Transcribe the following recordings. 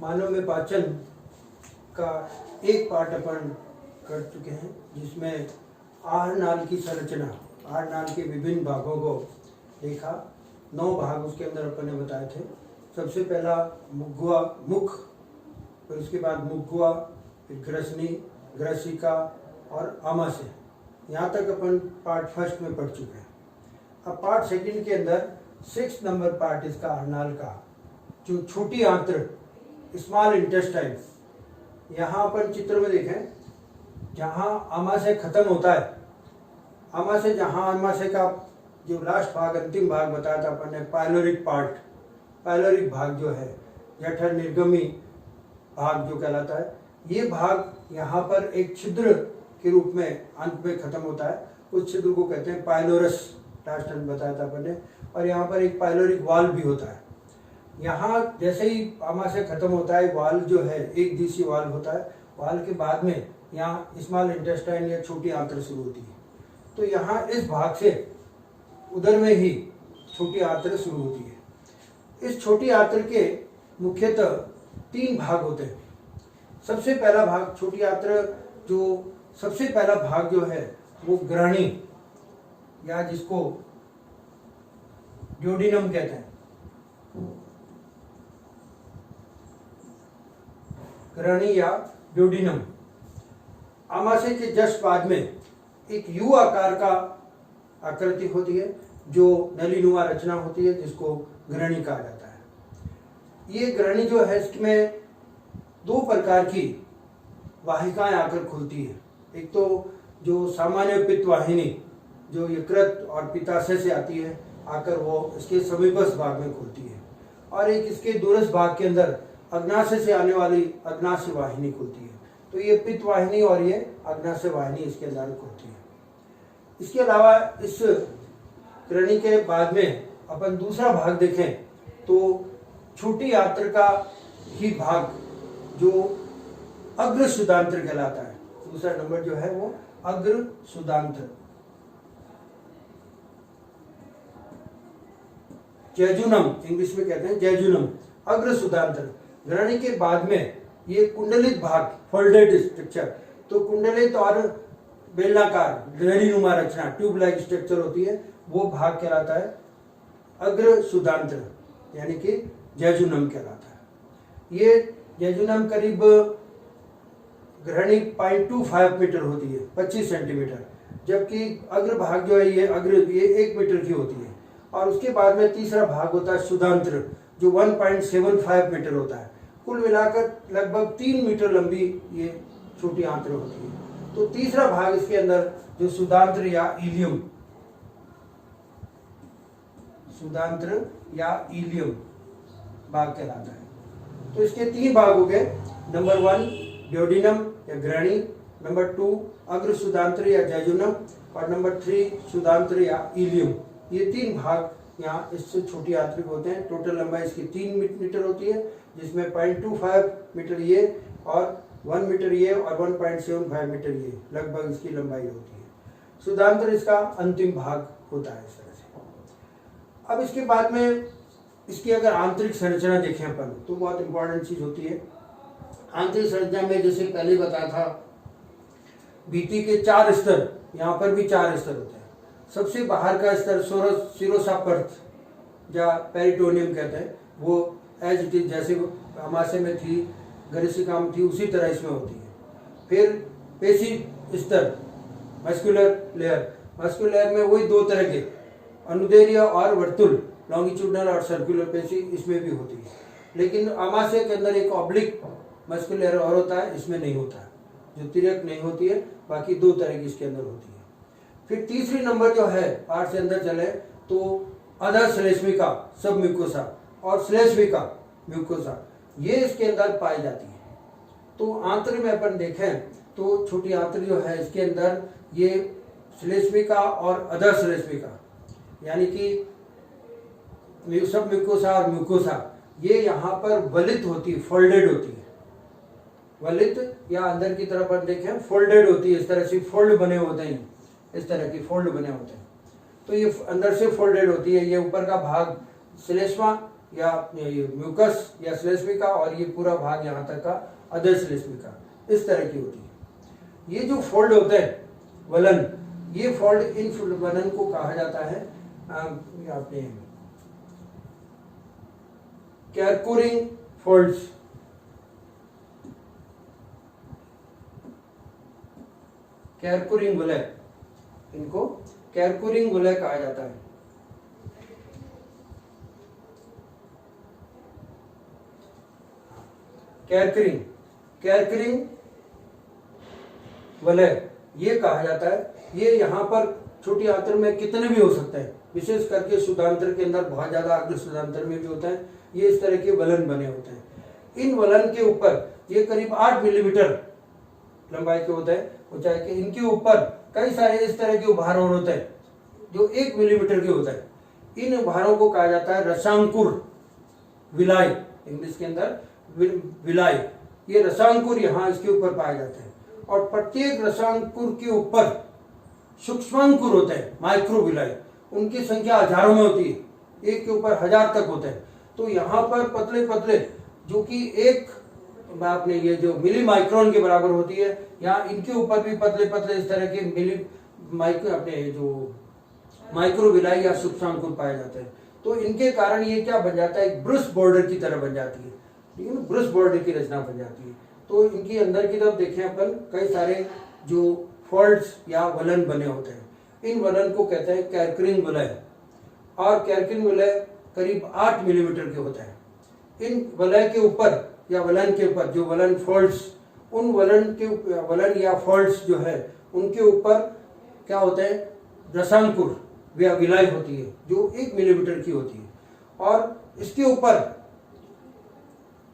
मानव में पाचन का एक पार्ट अपन कर चुके हैं, जिसमें आहार नाल की संरचना, आहार नाल के विभिन्न भागों को देखा। 9 भाग उसके अंदर अपन ने बताए थे। सबसे पहला मुख, फिर उसके बाद मुखगुआ, फिर ग्रसनी, ग्रसिका और आमाशय। यहाँ तक अपन पार्ट फर्स्ट में पढ़ चुके हैं। अब पार्ट सेकंड के अंदर 6 नंबर पार्ट इसका आहार नाल का, जो छोटी आंत्र, स्मॉल इंटेस्टाइन। यहाँ अपन चित्र में देखें, जहाँ आमाशय खत्म होता है, आमाशय जहाँ आमाशय का जो लास्ट भाग, अंतिम भाग बताया था अपन ने, पाइलोरिक पार्ट, पाइलोरिक भाग जो है, जठर निर्गमी भाग जो कहलाता है, ये भाग यहाँ पर एक छिद्र के रूप में अंत में खत्म होता है। उस छिद्र को कहते हैं पाइलोरस, लास्ट टाइम बताया था अपन ने। और यहाँ पर एक पाइलोरिक वाल्व भी होता है। यहाँ जैसे ही आमाशय खत्म होता है, वाल्व जो है एक दिशी वाल्व होता है। वाल्व के बाद में यहाँ स्मॉल इंटेस्टाइन या छोटी आंत्र शुरू होती है। तो यहाँ इस भाग से उदर में ही छोटी आंत्र शुरू होती है। इस छोटी आंत्र के मुख्यतः 3 भाग होते हैं। सबसे पहला भाग, छोटी आंत्र जो सबसे पहला भाग जो है वो ग्रहणी, या जिसको ड्यूडिनम कहते हैं, ग्रहणी या ड्यूडिनम। आमाशय के जस्ट बाद में एक यू आकार का आकृति होती है, जो नलीनुमा रचना होती है, जिसको ग्रहणी कहा जाता है। ये ग्रहणी जो है, इसमें 2 प्रकार की वाहिकाएं आकर खुलती है। एक तो जो सामान्य पित्त वाहिनी, जो यकृत और पित्ताशय से आती है, आकर वो इसके समीपस्थ भाग में खुलती है। और एक इसके दूरस्थ भाग के अंदर अग्नाशय से आने वाली अग्नाशय वाहिनी खुलती है। तो ये पित्त वाहिनी और ये अग्नाशय वाहिनी इसके अंदर खुलती है। इसके अलावा इस ग्रहणी के बाद में अपन दूसरा भाग देखें तो छोटी आंत्र का ही भाग जो अग्र सुदांत्र कहलाता है। दूसरा नंबर जो है वो अग्र सुदांत्र, जेजुनम इंग्लिश में कहते हैं, जेजुनम, अग्र सुदांत्र। ग्रहणी के बाद में ये कुंडलित भाग, फोल्डेड स्ट्रक्चर, तो कुंडलित और बेलनाकार नलीनुमा रचना, ट्यूब लाइक स्ट्रक्चर होती है, वो भाग कहलाता है अग्र सुदांत्र, यानी कि जेजुनम कहलाता है। ये जेजुनम करीब ग्रहणी 0.25 मीटर होती है, 25 सेंटीमीटर, जबकि अग्र भाग जो है ये 1 मीटर की होती है। और उसके बाद में तीसरा भाग होता है सुदांत्र, जो 1.75 मीटर होता है। कुल मिलाकर लगभग 3 मीटर लंबी ये छोटी आंत्र होती है। तो तीसरा भाग इसके अंदर जो सुदांत्र या इलियम, सुदांत्र या इलियम भाग कहलाता है। तो इसके 3 भाग हो गए। नंबर 1 ड्यूडिनम या ग्रहणी, नंबर 2 अग्र सुदांत्र या जेजुनम, और नंबर 3 सुदांत्र या इलियम। ये 3 भाग यहाँ इससे छोटी आंत्र होते हैं। टोटल लंबाई इसकी 3 मीटर होती है, जिसमें 0.25 मीटर ये और 1 मीटर ये और 1.75 मीटर ये लगभग इसकी लंबाई होती है। सुदांत्र इसका अंतिम भाग होता है इस तरह से। अब इसके बाद में इसकी अगर आंतरिक संरचना देखें अपन, तो बहुत इंपॉर्टेंट चीज होती है। आंतरिक संरचना में जैसे पहले बताया था, भित्ति के 4 स्तर, यहाँ पर भी 4 स्तर होते हैं। सबसे बाहर का स्तर सिरोसापर्थ या पेरिटोनियम कहते हैं, वो एज इट इज, जैसे आमाशय में थी, ग्रसिका में थी, उसी तरह इसमें होती है। फिर पेशी स्तर, मस्कुलर लेयर, मस्कुलर लेयर में वही 2 तरह के, अनुदैर्ध्य और वर्तुल, लॉन्गिट्यूडनल और सर्कुलर पेशी इसमें भी होती है। लेकिन आमाशय के अंदर एक ऑब्लिक मस्कुलर लेयर और होता है, इसमें नहीं होता है, जो तिर्यक नहीं होती है। बाकी 2 तरह की इसके अंदर होती है। फिर तीसरी नंबर जो है, पार्ट से अंदर चले तो अधर श्लेष्मिका, सब म्यूकोसा, और श्लेष्मिका म्यूकोसा, ये इसके अंदर पाई जाती है। तो आंत्र में अपन देखें तो छोटी आंत्र जो है, इसके अंदर ये श्लेष्मिका और अधर श्लेष्मिका, यानी कि सब म्यूकोसा और म्यूकोसा, ये यहाँ पर वलित होती है, फोल्डेड होती है। वलित या अंदर की तरफ अपन देखें फोल्डेड होती है, इस तरह से फोल्ड बने होते हैं, इस तरह की फोल्ड बने होते हैं। तो ये अंदर से फोल्डेड होती है। ये ऊपर का भाग श्लेष्मा या म्यूकस या श्लेष्मिका, और ये पूरा भाग यहाँ तक का अधर श्लेष्मिका, इस तरह की होती है। ये जो फोल्ड होते हैं वलन, ये फोल्ड, इन वलन को कहा जाता है आपने कैरकोरिंग फोल्ड्स। कैरकोरिंग वलय, इनको कैरकोरिंग वलय कहा जाता है। कैरकरिंग वलय ये कहा जाता है। ये यहाँ पर छोटी आंत्र में कितने भी हो सकते हैं, विशेष करके शुद्धांत्र के अंदर बहुत ज्यादा, अग्र शुद्धांत्र में भी होता है। ये इस तरह के वलन बने होते हैं। इन वलन के ऊपर ये करीब 8 मिलीमीटर लंबाई के होते हैं ऊंचाई के। इनके ऊपर कई सारे इस तरह के उभार और होते हैं जो 1 मिलीमीटर के होते हैं। इन उभारों को कहा जाता है रसांकुर विलाई, इंग्लिश के अंदर विलाई। ये रसांकुर यहाँ इसके ऊपर पाए जाते हैं, और प्रत्येक रसांकुर के ऊपर सूक्ष्मांकुर होते हैं, माइक्रोविलाई। उनकी संख्या हजारों में होती है, एक के ऊपर 1000 तक होते हैं। तो यहाँ पर पतले पतले, जो कि एक आपने ये जो मिली माइक्रोन के बराबर होती है, यहाँ इनके ऊपर भी पतले पतले इस तरह के मिली माइक्रो अपने जो माइक्रोविलाई या सूक्ष्मांकुर पाए जाते हैं। तो इनके कारण ये क्या बन जाता है, एक ब्रुश बॉर्डर की तरह बन जाती है, ठीक है ना, ब्रुश बॉर्डर की रचना बन जाती है। तो इनकी अंदर की तरफ देखें अपन, कई सारे जो फोल्ड्स या वलन बने होते हैं। इन वलन को कहते हैं कैरकरिंग वलय, और कैरकरिंग वलय करीब 8 मिलीमीटर के होते हैं। इन वलय के ऊपर या वलन के ऊपर जो वलन फोल्ड्स, उन वलन या फोल्ड्स जो है उनके ऊपर क्या होते हैं, रसांकुर या विलाई होती है जो 1 मिलीमीटर की होती है। और इसके ऊपर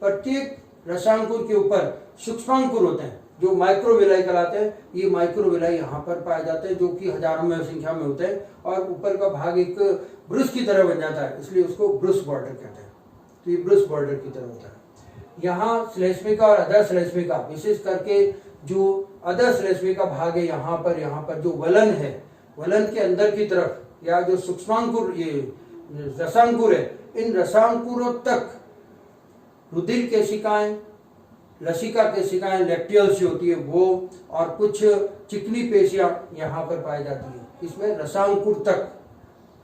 प्रत्येक रसांकुर के ऊपर सूक्ष्मांकुर होते हैं जो माइक्रोविलाई कहलाते हैं। ये माइक्रोविलाई यहाँ पर पाए जाते हैं, जो कि हजारों में संख्या में होते हैं, और ऊपर का भाग एक ब्रुश की तरह बन जाता है, इसलिए उसको ब्रुश बॉर्डर कहते हैं। तो ये ब्रुश बॉर्डर की तरह होता है। यहाँ श्लेष्मिका और अधर श्लेष्मिका, विशेष करके जो अधर श्लेष्मिका भाग है, यहाँ पर जो वलन है, वलन के अंदर की तरफ या जो सूक्ष्मांकुर, ये रसांकुर है, इन रसांकुरों तक रुधिर केशिकाएं, लसिका केशिकाएं, लैक्टियल्स होती है वो, और कुछ चिकनी पेशियां यहाँ पर पाई जाती है। इसमें रसांकुर तक,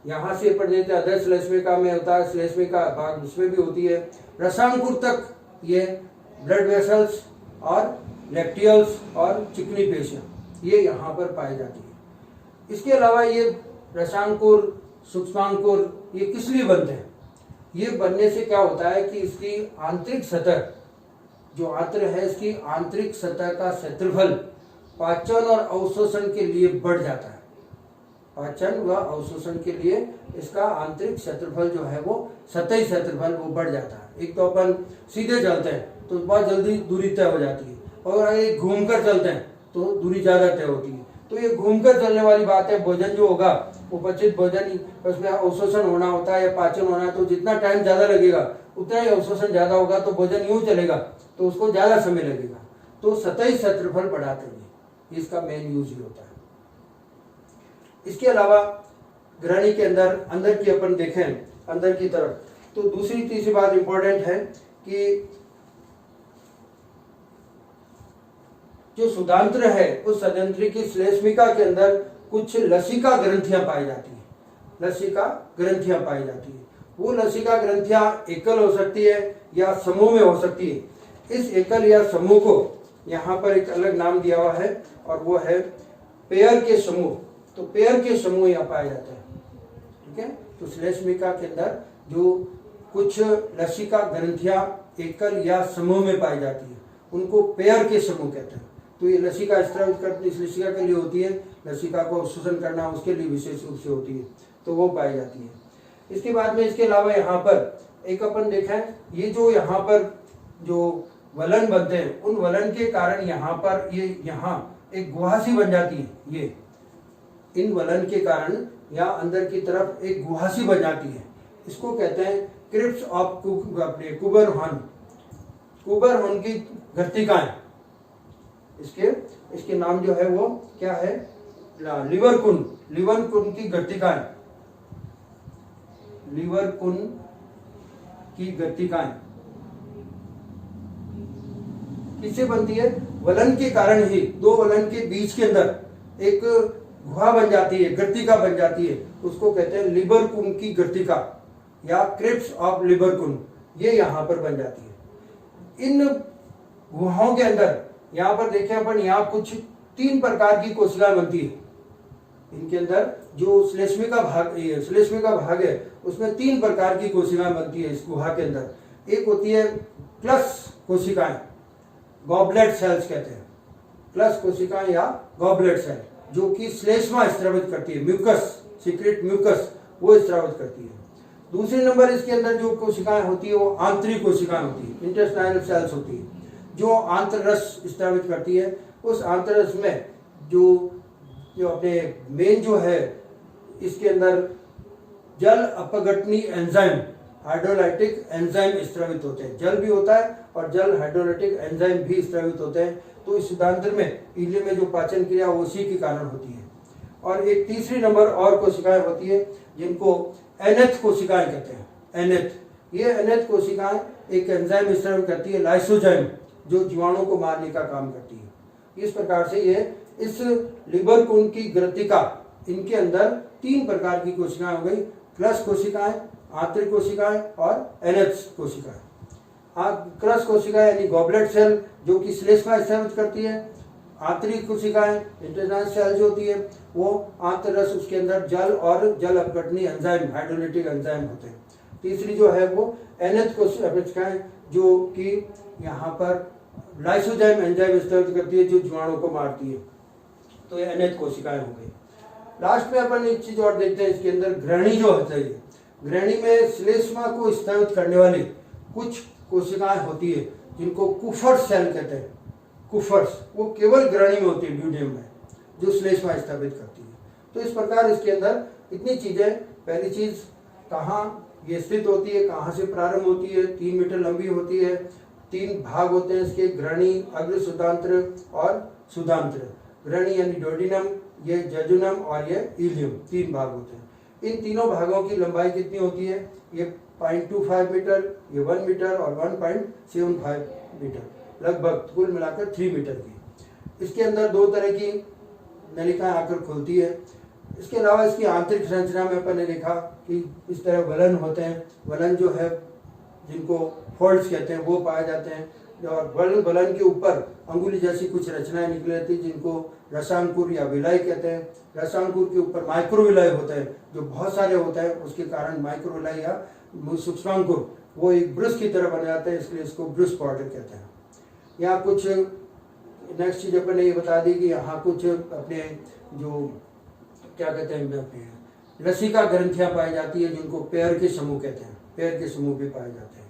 यहाँ से पढ़ देते अधर श्लेष्मिका में होता है, श्लेष्मिका भाग उसमें भी होती है। रसांकुर तक ये ब्लड वेसल्स और लैक्टियल्स और चिकनी पेशियां ये यहाँ पर पाई जाती है। इसके अलावा ये रसांकुर, सूक्ष्मांकुर ये किस लिए बनते हैं? ये बनने से क्या होता है कि इसकी आंतरिक सतह, जो आंत्र है, इसकी आंतरिक सतह का क्षेत्रफल पाचन और अवशोषण के लिए बढ़ जाता है। पाचन व अवशोषण के लिए इसका आंतरिक क्षेत्रफल जो है वो सतही क्षेत्रफल वो बढ़ जाता है। एक तो अपन सीधे चलते हैं तो बहुत जल्दी दूरी तय हो जाती है, और एक घूमकर चलते हैं तो दूरी ज्यादा तय होती है। तो ये घूमकर चलने वाली बात है। भोजन जो होगा वो पचित भोजन, उसमें अवशोषण होना होता है या पाचन होना है, तो जितना टाइम ज्यादा लगेगा उतना ही अवशोषण ज्यादा होगा, तो भोजन यूं चलेगा तो उसको ज्यादा समय लगेगा। तो सतही क्षेत्रफल बढ़ाते हैं, इसका मेन यूज ही होता है। इसके अलावा ग्रहणी के अंदर की अपन देखें अंदर की तरफ, तो दूसरी तीसरी बात इंपॉर्टेंट है कि जो शुद्धांत्र है उस सदंत्री की श्लेष्मिका के अंदर कुछ लसिका ग्रंथियां पाई जाती है। लसिका ग्रंथियां पाई जाती है। वो लसिका ग्रंथियां एकल हो सकती है या समूह में हो सकती है। इस एकल या समूह को यहाँ पर एक अलग नाम दिया हुआ है, और वो है पेयर के समूह। तो पेयर के समूह यहाँ पाए जाते हैं, ठीक है। तो श्लेष्मिका के अंदर जो कुछ लसिका ग्रंथियां एकल या समूह में पाई जाती है उनको पेयर के समूह कहते हैं। तो ये लसिका स्त्रावित करती, इस लसिका के लिए होती है, लसिका को अवशोषण करना उसके लिए विशेष रूप से होती है, तो वो पाई जाती है। इसके बाद में इसके अलावा यहाँ पर एक अपन देखा है, ये जो यहाँ पर जो वलन बनते हैं उन वलन के कारण यहाँ पर ये यहाँ एक गुहा सी बन जाती है। ये इन वलन के कारण यहाँ अंदर की तरफ एक गुहा सी बन जाती है। इसको कहते हैं क्रिप्स ऑफ कुबरहॉर्न, कुबरहॉर्न की घर्तिकाएं। इसके नाम जो है वो क्या है, लिवर कुन की घर्तिकाएं, लिवर कुन की गतिकाएं किससे बनती है? वलन के कारण ही दो वलन के बीच के अंदर एक गुहा बन जाती है, गर्तिका बन जाती है, उसको कहते हैं लिबरकुन की गर्तिका या क्रिप्स ऑफ लिबरकुन, ये यहां पर बन जाती है। इन गुहाओं के अंदर यहां पर देखें अपन, यहां कुछ 3 प्रकार की कोशिकाएं बनती है। इनके अंदर जो श्लेष्मिका भाग है उसमें 3 प्रकार की कोशिकाएं बनती है इस गुहा के अंदर। एक होती है प्लस कोशिकाएं, गॉबलेट सेल्स कहते हैं, प्लस कोशिकाएं या गॉबलेट सेल, जो कि श्लेष्मा स्रावित करती है, म्यूकस, सीक्रेट म्यूकस वो स्रावित करती है। दूसरे नंबर इसके अंदर जो कोशिकाएं होती है वो आंतरिक कोशिकाएं होती है, इंटेस्टाइनल सेल्स होती है, जो आंतररस स्रावित करती है। उस आंतररस में जो अपने मेन जो है इसके अंदर जल अपघटनी एंजाइम, हाइड्रोलाइटिक एंजाइम स्रावित होते हैं। जल भी होता है और जल हाइड्रोलाइटिक एंजाइम भी स्रावित होते हैं। तो इस शुद्धांत्र में इलियम में जो पाचन क्रिया वो उसी के कारण होती है। और एक तीसरी नंबर और कोशिकाएं होती है जिनको एनेथ कोशिकाएं कहते हैं। एनेथ, ये एनेथ कोशिकाएं एक एंजाइम स्रावित करती है, लाइसोजाइम, जो जीवाणु को मारने का काम करती है। इस प्रकार से ये इस लिबरकुन की ग्रथिका, इनके अंदर 3 प्रकार की कोशिकाएं हो गई, प्लस कोशिकाएं, आंतरिक कोशिकाएं और एनेथ कोशिकाएं। क्रस कोशिकाएं यानी गॉबलेट सेल जो कि श्लेष्मा स्रावित करती है, आंतरिक कोशिकाएं इंटेस्टाइनल सेल जो होती है वो आंतररस, उसके अंदर जल और जल अपघटनी एंजाइम, हाइड्रोलाइटिक एंजाइम होते हैं। तीसरी जो है वो एनेथ कोशिकाएं जो कि यहाँ पर लाइसोजाइम एंजाइम स्रावित करती है, जो जीवाणु को मारती है। तो ये अनेक कोशिकाएं हो गई। लास्ट में अपन एक चीज और देखते हैं, इसके अंदर ग्रहणी जो होता है, ग्रहणी में श्लेष्मा को स्रावित करने वाली कुछ कोशिकाएं होती है जिनको कुफर्स सेल कहते हैं। कुफर्स वो केवल ग्रहणी में होती है, ड्यूडियम में, जो श्लेष्मा स्रावित करती है। तो इस प्रकार इसके अंदर इतनी चीजें, पहली चीज कहाँ ये स्थित होती है, कहाँ से प्रारंभ होती है, 3 मीटर लंबी होती है, 3 भाग होते हैं इसके, ग्रहणी, अग्र शुद्धांत्र और शुद्धांत्र। ग्रहणी यानी डोडिनम, ये जजुनम और ये इलियम, 3 भाग होते हैं। इन तीनों भागों की लंबाई कितनी होती है? ये 0.25 मीटर, ये 1 मीटर और 1.75 मीटर, लगभग कुल मिलाकर 3 मीटर की। इसके अंदर 2 तरह की नलिकाएं आकर खुलती है। इसके अलावा इसकी आंतरिक संरचना में अपन ने देखा कि इस तरह वलन होते हैं। वलन जो है जिनको फोल्ड्स कहते हैं वो पाए जाते हैं, और वलन के ऊपर अंगुली जैसी कुछ रचनाएं निकली रहती है जिनको रसांकुर या विलय कहते हैं। रसांकुर के ऊपर माइक्रोविलय होता है, जो बहुत सारे होते हैं, उसके कारण माइक्रोविलय या सूक्ष्मांकुर वो एक ब्रश की तरह बन जाते हैं, इसलिए इसको ब्रश पाउडर कहते हैं। यहाँ कुछ नेक्स्ट चीज अपन ने ये बता दी कि यहाँ कुछ अपने जो क्या कहते हैं अपने लसिका ग्रंथियां पाई जाती है, जिनको पैर के समूह कहते हैं, पैर के समूह भी पाए जाते हैं।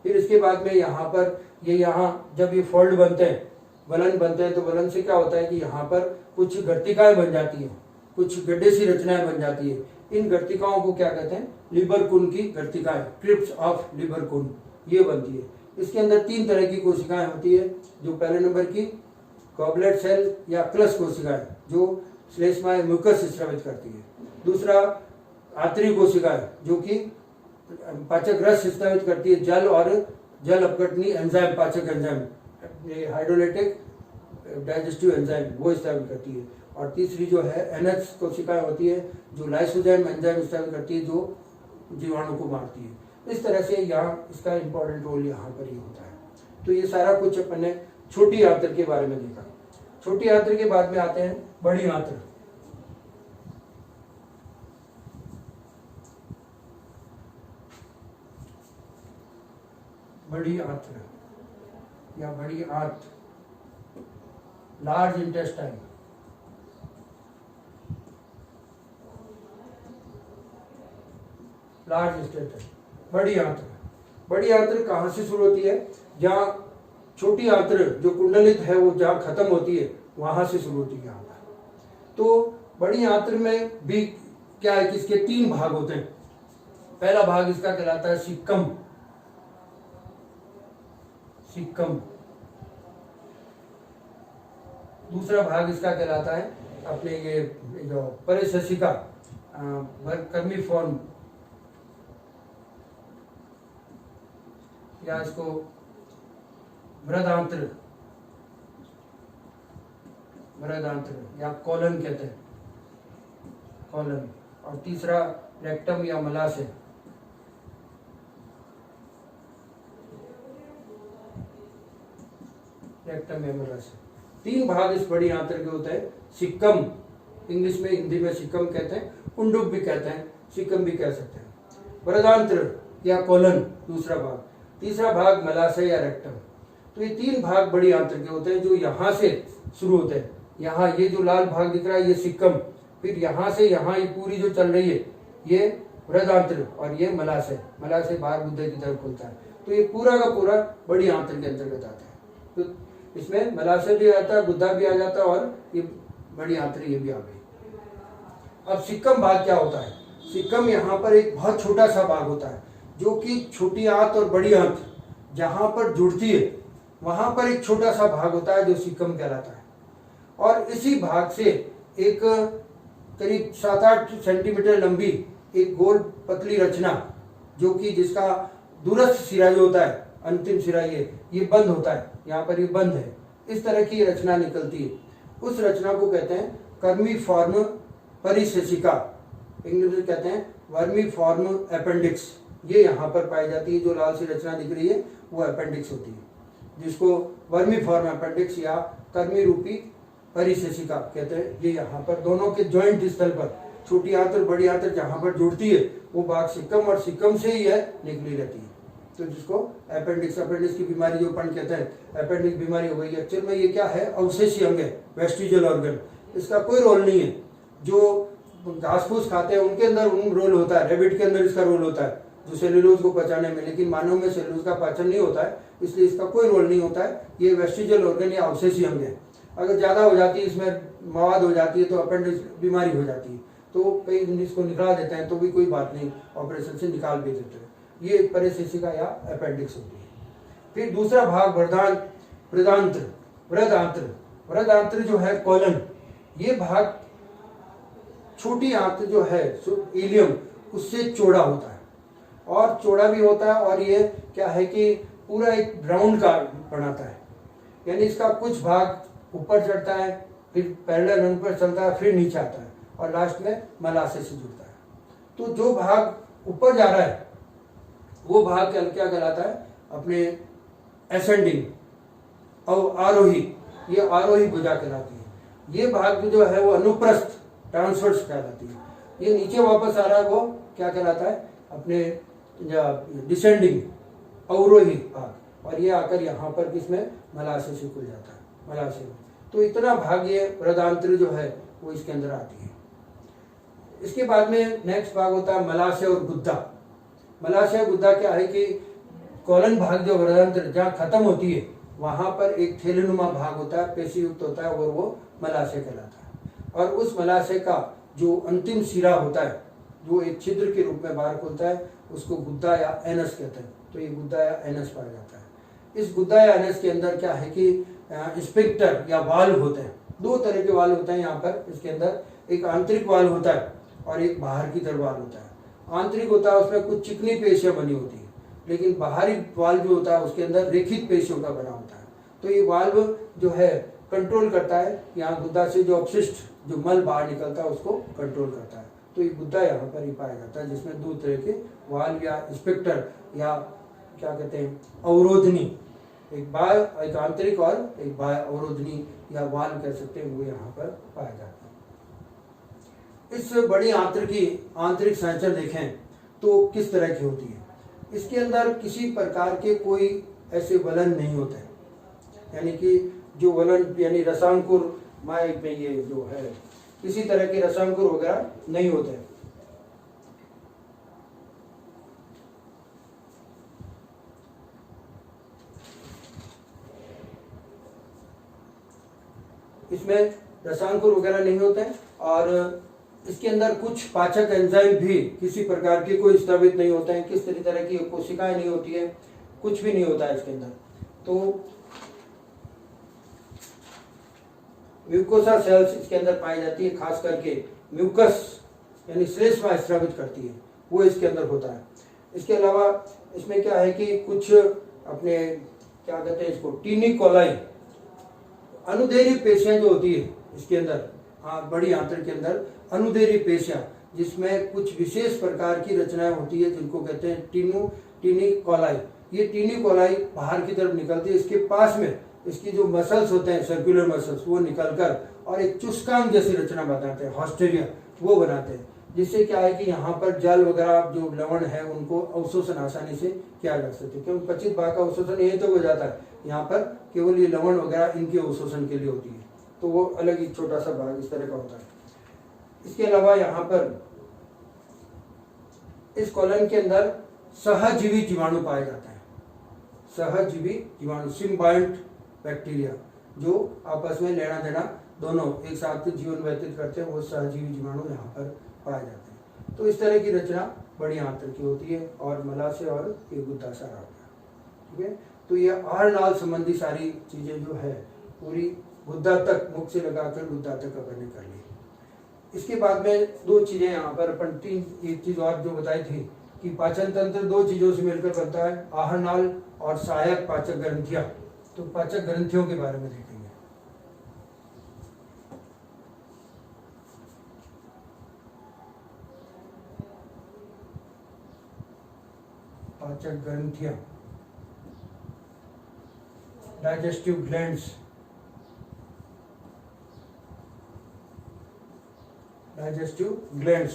फिर इसके बाद में यहाँ पर यहाँ जब ये फोल्ड बनते हैं, वलन बनते हैं, तो वलन से क्या होता है कि यहाँ पर कुछ गर्तिकाएं बन जाती हैं, कुछ गड्ढे सी रचनाएं बन जाती है। इन गर्तिकाओं को क्या कहते हैं? लिबरकुन की गर्तिकाएं, क्रिप्स ऑफ लिबरकुन, ये बनती है। इसके अंदर 3 तरह की कोशिकाएं होती है। जो पहले नंबर की गॉबलेट सेल या क्लस कोशिकाएं जो श्लेष्मा म्यूकस स्रावित करती है। दूसरा आंतरिक कोशिकाएं जो कि पाचक रस स्रावित करती है, जल और जल अपघटनी एंजाइम, पाचक एंजाइम, हाइड्रोलाइटिक डाइजेस्टिव एंजाइम वो स्रावित करती है। और तीसरी जो है एनेथ कोशिकाएं होती है जो लाइसोजाइम एंजाइम स्रावित करती है, जो जीवाणु को मारती है। इस तरह से यहाँ इसका इंपॉर्टेंट रोल यहाँ पर ही होता है। तो ये सारा कुछ अपन ने छोटी आंत्र के बारे में देखा। छोटी आंत्र के बाद में आते हैं बड़ी आंत्र। बड़ी आंत्र या बड़ी आंत, लार्ज इंटेस्टाइन। लार्ज इंटेस्टाइन, बड़ी आंत्र। बड़ी आंत्र कहाँ से शुरू होती है? जहाँ छोटी आंत्र जो कुंडलित है वो जहाँ खत्म होती है वहां से शुरू होती है यहाँ पर। तो बड़ी आंत्र में भी क्या है कि इसके 3 भाग होते हैं। पहला भाग इसका कहलाता है सिक्कम। सिक्कम। दूसरा भाग इसका कहलाता है अपने ये जो परिशशिका, कर्मी फॉर्म। या इसको बृहदांत्र या कॉलन कहते हैं, कॉलन। और तीसरा रेक्टम या मलाशय। रेक्टम या मलाशय। 3 भाग इस बड़ी आंत्र के होते हैं। सिक्कम, इंग्लिश में, हिंदी में सिक्कम कहते हैं, उंडुक भी कहते हैं, सिक्कम भी कह सकते हैं। बृहदांत्र या कॉलन दूसरा भाग, तीसरा भाग मलाशय या रेक्टम। तो ये 3 भाग बड़ी आंत्र के होते हैं जो यहाँ से शुरू होते हैं। यहाँ ये जो लाल भाग दिख रहा है ये सिक्कम, फिर यहाँ से यहाँ ये पूरी जो चल रही है ये बृहदांत्र और ये मलाशय। मलाशय बाहर गुद्दे की तरफ खुलता है। तो ये पूरा का पूरा बड़ी आंत्र के अंतर्गत आता है। तो इसमें मलाशय भी आता है, गुद्दा भी आ जाता है और ये बड़ी आंत्र ये भी आ गई। अब सिक्कम भाग क्या होता है? सिक्कम यहाँ पर एक बहुत छोटा सा भाग होता है जो कि छोटी आंत और बड़ी आंत जहाँ पर जुड़ती है वहां पर एक छोटा सा भाग होता है जो सिक्कम कहलाता है। और इसी भाग से एक करीब 7-8 सेंटीमीटर लंबी एक गोल पतली रचना, जो कि जिसका दूरस्थ सिरा जो होता है, अंतिम सिरा ये बंद होता है, यहाँ पर ये बंद है, इस तरह की रचना निकलती है। उस रचना को कहते हैं कर्मीफॉर्म परिशेषिका, इंग्लिश में कहते हैं वर्मीफॉर्म अपेंडिक्स। ये यहाँ पर पाई जाती है। जो लाल सी रचना दिख रही है वो अपेंडिक्स होती है, जिसको वर्मीफॉर्म अपेंडिक्स या कर्मी रूपी परिशेषिका कहते हैं। ये यहाँ पर दोनों के जॉइंट स्थल पर छोटी आंत और बड़ी आंत जहाँ पर जुड़ती है वो भाग सिक्कम, और सिक्कम से ही यह निकली रहती है। तो जिसको अपेंडिक्स की बीमारी जो अपन कहते हैं अपेंडिक्स बीमारी हो गई। एक्चुअल में ये क्या है? अवशेषी अंग है, वेस्टिजियल ऑर्गन। इसका कोई रोल नहीं है। जो घास फूस खाते हैं उनके अंदर रोल होता है, रेबिट के अंदर इसका रोल होता है जो सेल्यूलोज को पचाने में, लेकिन मानव में सेल्यूलोज का पाचन नहीं होता है, इसलिए इसका कोई रोल नहीं होता है। ये वेस्टिजियल ऑर्गन या अवशेषी अंग है। अगर ज्यादा हो जाती है, इसमें मवाद हो जाती है तो अपेंडिक्स बीमारी हो जाती है। तो कई इसको निकाल देते हैं तो भी कोई बात नहीं, ऑपरेशन से निकाल भी देते हैं। ये परिशेषिका या अपेंडिक्स होती है। फिर दूसरा भाग बृहदांत्र जो है कॉलन, ये भाग छोटी आंत जो है इलियम उससे चौड़ा होता है, और चौड़ा भी होता है। और ये क्या है कि पूरा एक राउंड का बनाता है, यानी इसका कुछ भाग ऊपर चढ़ता है, फिर पैरेलल रन पर चलता है, फिर नीचे आता है और लास्ट में मलाशय से जुड़ता है। तो जो भाग ऊपर जा रहा है वो भाग क्या कहलाता है? अपने एसेंडिंग और आरोही, ये आरोही भुजा कहलाती है। ये भाग जो है वो अनुप्रस्थ ट्रांसवर्स कहलाती है। ये नीचे वापस आ रहा है वो क्या कहलाता है? अपने डिसेंडिंग अवरोही भाग, और ये आकर यहाँ पर किसमें? मलाशय से खुल जाता है, मलाशय में। तो इतना भाग ये बृहदांत्र जो है वो इसके अंदर आती है। इसके बाद में नेक्स्ट भाग होता है मलाशय और गुद्दा। मलाशय गुद्दा क्या है कि कॉलन भाग जो बृहदांत्र जहाँ खत्म होती है वहां पर एक थैलीनुमा भाग होता है, पेशी युक्त होता है, और वो मलाशय कहलाता है। और उस मलाशय का जो अंतिम सिरा होता है जो एक छिद्र के रूप में बाहर खुलता है उसको गुद्दा या एनस कहते हैं। तो ये गुद्दा या एनस पाया जाता है। इस गुद्दा या एनस के अंदर क्या है कि स्फिंक्टर या वाल्व होते हैं। 2 तरह के वाल्व होते हैं यहाँ पर। इसके अंदर एक आंतरिक वाल्व होता है और एक बाहर की तरफ वाल्व होता है। आंतरिक होता है उसमें कुछ चिकनी पेशियां बनी होती है, लेकिन बाहरी वाल्व जो होता है उसके अंदर रेखित पेशियों का बना होता है। तो ये वाल्व जो है कंट्रोल करता है, यहाँ गुद्दा से जो अपशिष्ट जो मल बाहर निकलता है उसको कंट्रोल करता है। तो ये गुद्दा यहाँ पर ही पाया जाता है, जिसमें 2 तरह के वाल्व या स्पेक्टर या क्या कहते हैं अवरोधनी, एक आंतरिक और एक बाह्य अवरोधनी या वाल्व कह सकते हैं, वो यहाँ पर पाया जाता है। इस बड़ी आंत्र की आंतरिक संरचना देखें तो किस तरह की होती है। इसके अंदर किसी प्रकार के कोई ऐसे वलन नहीं होते हैं, यानी कि जो वलन यानी रसांकुर माय में ये जो है किसी तरह के रसांकुर वगैरह नहीं होते। इसमें रसांकुर वगैरह नहीं होते हैं, और इसके अंदर कुछ पाचक एंजाइम भी किसी प्रकार के कोई स्थापित नहीं होते हैं। किस तरह की कोशिकाएं नहीं होती है, कुछ भी नहीं होता है इसके अंदर। तो म्यूकोसा सेल्स इसके अंदर पाई जाती है, खास करके म्यूकस यानी श्लेष्मा स्रावित करती है, वो इसके अंदर होता है। इसके अलावा इसमें क्या है कि कुछ अपने क्या कहते हैं इसको, टीनी कोलाई, अनुदैर्घ्य पेशियां जो होती है इसके अंदर, बड़ी आंत्र के अंदर अनुदैर्घ्य पेशियां, जिसमें कुछ विशेष प्रकार की रचनाएं होती है जिनको कहते हैं टीनी कोलाई। ये टीनी कोलाई बाहर की तरफ निकलती है, इसके पास में इसकी जो मसल्स होते हैं, सर्कुलर मसल्स, वो निकलकर और एक चुस्कांग जैसी रचना बनाते हैं, हॉस्टेरिया वो बनाते हैं, जिससे क्या है कि यहाँ पर जल वगैरह जो लवण है उनको अवशोषण आसानी से किया जा सकता है, क्योंकि 25 भाग का अवशोषण यही तो हो जाता है, यहाँ पर केवल ये लवण वगैरह इनके अवशोषण के लिए होती है, तो वो अलग ही छोटा सा भाग इस तरह का होता है। इसके अलावा यहाँ पर इस कॉलन के अंदर सहजीवी जीवाणु पाए जाते हैं, सहजीवी जीवाणु, सिम्बायोट बैक्टीरिया, जो आपस में लेना देना दोनों एक साथ जीवन व्यतीत करते हैं, वो सहजीवी जीवाणु यहाँ पर पाए जाते हैं। तो इस तरह की रचना बड़ी आंत्र की होती है, और मलाशय और ये गुद्दाशय आ गया, ठीक है। तो ये आहार नाल संबंधी सारी चीजें जो है पूरी गुद्दा तक, मुख से लगाकर गुद्दा तक अपन ने कर ली। इसके बाद में दो चीजें यहाँ पर अपन एक चीज और जो बताई थी कि पाचन तंत्र दो चीजों से मिलकर बनता है, आहार नाल और सहायक पाचक ग्रंथियां। तो पाचक ग्रंथियों के बारे में देखेंगे। पाचक ग्रंथियां, डाइजेस्टिव ग्लैंड्स,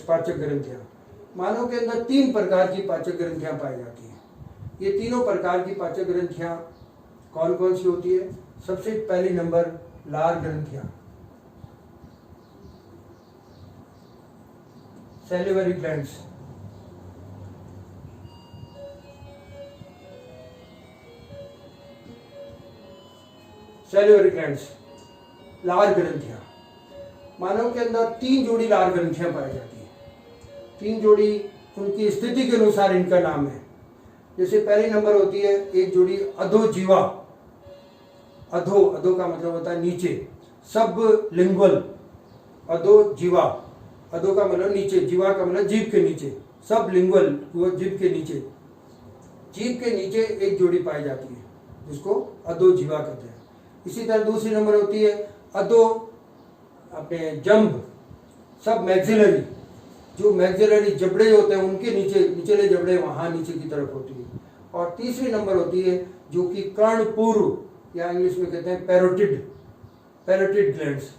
पाचक ग्रंथियां। मानव के अंदर 3 प्रकार की पाचक ग्रंथियां पाई जाती हैं। ये तीनों प्रकार की पाचक ग्रंथियां कौन कौन सी होती है? सबसे पहली नंबर लार ग्रंथियां, सैलिवरी ग्लैंड्स, लार ग्रंथियां। मानव के अंदर 3 जोड़ी लार ग्रंथियां पाई जाती हैं। 3 जोड़ी उनकी स्थिति के अनुसार इनका नाम है। जैसे पहली नंबर होती है एक जोड़ी अधोजीवा, अधो का मतलब होता है नीचे, सब लिंगुअल, अधोजीवा, अधो का मतलब नीचे, जीवा का मतलब जीभ के नीचे, सब लिंगुअल वो जीभ के नीचे, जीभ के नीचे एक जोड़ी पाई जाती है जिसको अधोजीवा कहते हैं। इसी तरह दूसरी नंबर होती है अधो अपने जंभ, सब मैक्सिलरी, जो मैक्सिलरी जबड़े होते हैं उनके नीचे, निचले जबड़े वहां नीचे की तरफ होती है। और तीसरी नंबर होती है जो कि कर्णपूर्व या इंग्लिश में कहते हैं पैरोटिड ग्लैंड्स,